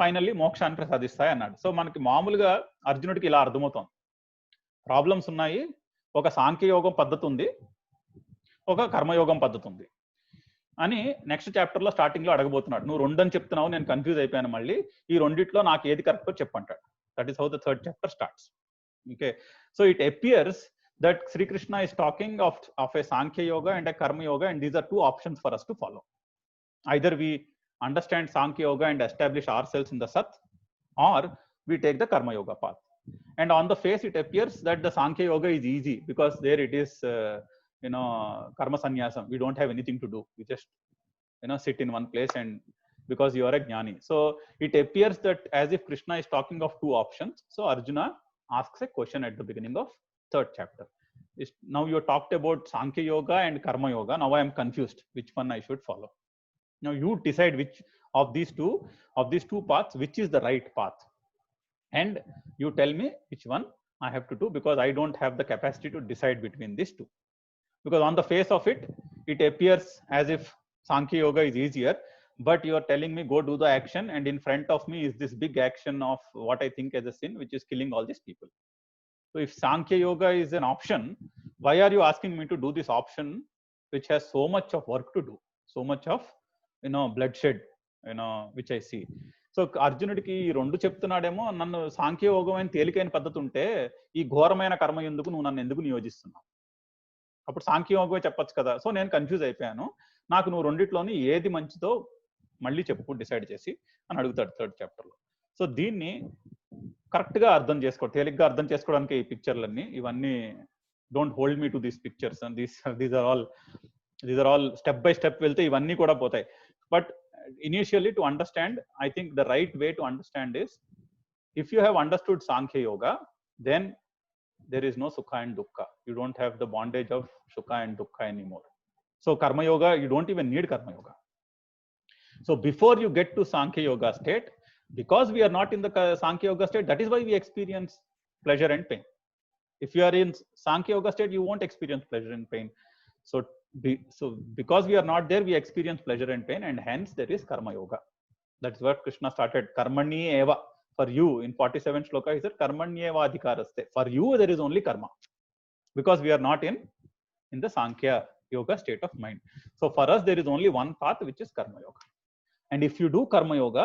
ఫైనల్లీ మోక్షాన్ని ప్రసాదిస్తాయి అన్నాడు. సో మనకి మామూలుగా అర్జునుడికి ఇలా అర్థమవుతుంది, ప్రాబ్లమ్స్ ఉన్నాయి, ఒక సాంఖ్యయోగం పద్ధతి ఉంది, ఒక కర్మయోగం పద్ధతి ఉంది అని నెక్స్ట్ చాప్టర్లో స్టార్టింగ్లో అడగబోతున్నాడు. నువ్వు రెండు అని చెప్తున్నావు, నేను కన్ఫ్యూజ్ అయిపోయాను, మళ్ళీ ఈ రెండిట్లో నాకు ఏది కరెక్టో చెప్పంటాడు. That is how the third chapter starts. Okay, so it appears that Sri Krishna is talking of a Sankhya Yoga and a Karma Yoga, and these are two options for us to follow. Either we understand Sankhya Yoga and establish ourselves in the Sat, or we take the Karma Yoga path. And on the face, it appears that the Sankhya Yoga is easy because there it is, Karma Sannyasam. We don't have anything to do. We just, sit in one place, and because you are a Jnani. So it appears that as if Krishna is talking of two options. So Arjuna asks a question at the beginning of third chapter. Now you talked about Sankhya Yoga and Karma Yoga. Now I am confused which one I should follow. Now you decide which of these two paths, which is the right path, and you tell me which one I have to do, because I don't have the capacity to decide between these two. Because on the face of it, it appears as if Sankhya Yoga is easier, but you are telling me go do the action, and in front of me is this big action of what I think as a sin, which is killing all these people. So if Sankhya Yoga is an option, why are you asking me to do this option which has so much of work to do, so much of bloodshed, which I see. So అర్జునుడికి ఈ రెండు చెప్తున్నాడేమో, నన్ను సాంఖ్యయోగమైన తేలికైన పద్ధతి ఉంటే ఈ ఘోరమైన కర్మ ఎందుకు నువ్వు నన్ను ఎందుకు నియోజిస్తున్నావు, అప్పుడు సాంఖ్యయోగమే చెప్పొచ్చు కదా. సో నేను కన్ఫ్యూజ్ అయిపోయాను, నాకు నువ్వు రెండిట్లోని ఏది మంచిదో మళ్ళీ చెప్పు డిసైడ్ చేసి అని అడుగుతాడు థర్డ్ చాప్టర్లో. సో దీన్ని కరెక్ట్గా అర్థం తేలిగ్గా అర్థం చేసుకోవడానికి ఈ పిక్చర్లన్నీ, ఇవన్నీ don't hold me to these pictures, and these are all step by step వెళ్తే ఇవన్నీ కూడా పోతాయి. But initially to understand, I think the right way to understand is, if you have understood Sankhya yoga, then there is no sukha and dukkha. You don't have the bondage of sukha and dukkha anymore. So karma yoga, you don't even need karma yoga. So before you get to Sankhya Yoga state, because we are not in the Sankhya Yoga state, that is why we experience pleasure and pain. If you are in Sankhya Yoga state, you won't experience pleasure and pain. So because we are not there, we experience pleasure and pain, and hence there is Karma Yoga. That's what Krishna started. Karmani eva. For you, in 47th shloka, he said, Karmani eva adhikaraste. For you, there is only karma. Because we are not in the Sankhya Yoga state of mind. So for us, there is only one path, which is Karma Yoga. And if you do Karma Yoga,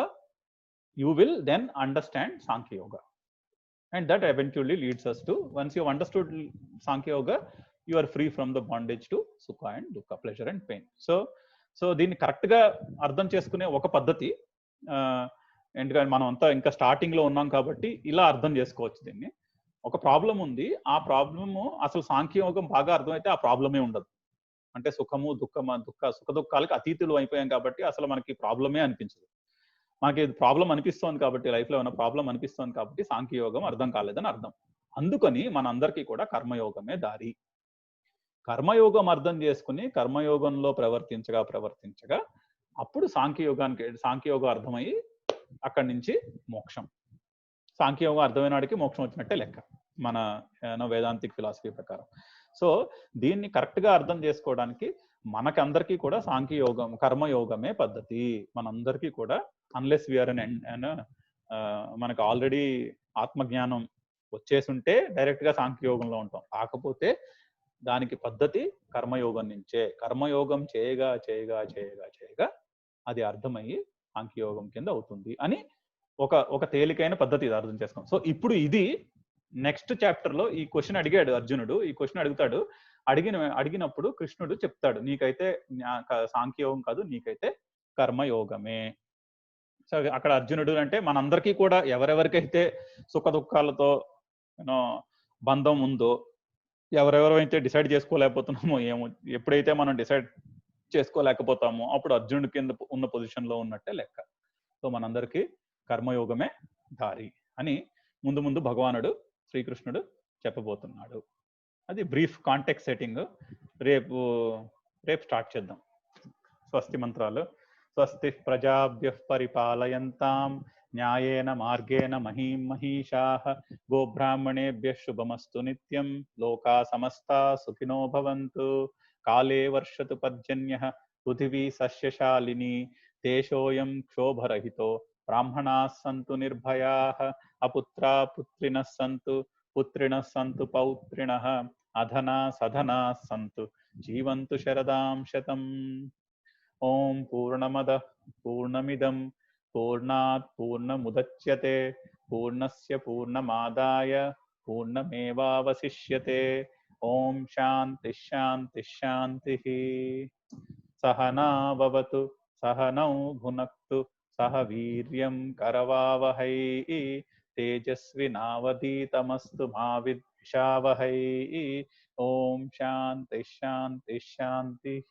you will then understand Sankhya Yoga. And that eventually leads us to, once you have understood Sankhya Yoga, you are free from the bondage to Sukha and Dukkha, pleasure and pain. So దీన్ని కరెక్ట్గా అర్థం చేసుకునే ఒక పద్ధతి, ఎందుకంటే మనం అంతా ఇంకా స్టార్టింగ్లో ఉన్నాం కాబట్టి ఇలా అర్థం చేసుకోవచ్చు దీన్ని. ఒక ప్రాబ్లం ఉంది, ఆ ప్రాబ్లము అసలు సాంఖ్యయోగం బాగా అర్థమైతే ఆ ప్రాబ్లమే ఉండదు. అంటే సుఖ దుఃఖాలకు అతీతులు అయిపోయాం కాబట్టి అసలు మనకి ప్రాబ్లమే అనిపించదు. మనకి ప్రాబ్లం అనిపిస్తోంది కాబట్టి, లైఫ్లో ఏమైనా ప్రాబ్లం అనిపిస్తోంది కాబట్టి సాంఖ్యయోగం అర్థం కాలేదని అర్థం. అందుకని మనందరికీ కూడా కర్మయోగమే దారి. కర్మయోగం అర్థం చేసుకుని కర్మయోగంలో ప్రవర్తించగా అప్పుడు సాంఖ్యయోగం అర్థమయ్యి అక్కడి నుంచి మోక్షం. సాంఖ్యయోగం అర్థమైన వాడికి మోక్షం వచ్చినట్టే లెక్క మన వేదాంతిక్ ఫిలాసఫీ ప్రకారం. సో దీన్ని కరెక్ట్గా అర్థం చేసుకోవడానికి మనకందరికీ కూడా సాంఖ్యయోగం, కర్మయోగమే పద్ధతి. మనందరికీ కూడా అన్లెస్ వీఆర్ మనకు ఆల్రెడీ ఆత్మజ్ఞానం వచ్చేసి ఉంటే డైరెక్ట్గా సాంఖ్యయోగంలో ఉంటాం. కాకపోతే దానికి పద్ధతి కర్మయోగం నుంచే. కర్మయోగం చేయగా అది అర్థమయ్యి సాంఖ్యయోగం కింద అవుతుంది అని ఒక తేలికైన పద్ధతి ఇది అర్థం చేసుకోండి. సో ఇప్పుడు ఇది నెక్స్ట్ చాప్టర్ లో ఈ క్వశ్చన్ అడిగాడు అర్జునుడు. ఈ క్వశ్చన్ అడుగుతాడు. అడిగినప్పుడు కృష్ణుడు చెప్తాడు, నీకైతే సాంఖ్యయోగం కాదు, నీకైతే కర్మయోగమే. సో అక్కడ అర్జునుడు అంటే మనందరికీ కూడా ఎవరెవరికైతే సుఖ దుఃఖాలతో బంధం ఉందో, ఎవరెవరైతే డిసైడ్ చేసుకోలేకపోతున్నామో, ఎప్పుడైతే మనం డిసైడ్ చేసుకోలేకపోతామో అప్పుడు అర్జునుడి కింద ఉన్న పొజిషన్ లో ఉన్నట్టే లెక్క. సో మనందరికీ కర్మయోగమే దారి అని ముందు ముందు భగవానుడు శ్రీకృష్ణుడు చెప్పబోతున్నాడు. అది బ్రీఫ్ కాంటెక్స్ట్ సెట్టింగ్. రేపు రేపు స్టార్ట్ చేద్దాం స్వస్తి మంత్రాలు. స్వస్తి ప్రజాభ్యః పరిపాలయంతాం న్యాయేన మార్గేణ మహీం మహీషాః గోబ్రాహ్మణేభ్యः శుభమస్తు నిత్యం లోకా సమస్తా సుఖినో భవంతు కాలే వర్షతు పర్జన్యః పృథివీ సస్యశాలిని దేశోऽयं క్షోభరహితో బ్రాహ్మణాः సంతు నిర్భయాः అపుత్రా పుత్రిణः సంతు పుత్రిణः సంతు పౌత్రిణः అధనా సధనాः సంతు జీవంతు శరదాం శతం. ఓం పూర్ణమదః పూర్ణమిదం పూర్ణాత్ పూర్ణముదచ్యతే పూర్ణస్య పూర్ణమాదాయ పూర్ణమేవావశిష్యతే. ఓం శాంతి శాంతి శాంతిః. సహనా భవతు సహనౌ భునక్తు సహ వీర్యం కరవావహై తేజస్వినావధీతమస్తు మా విద్విషావహై. ఓం శాంతి శాంతి శాంతిః.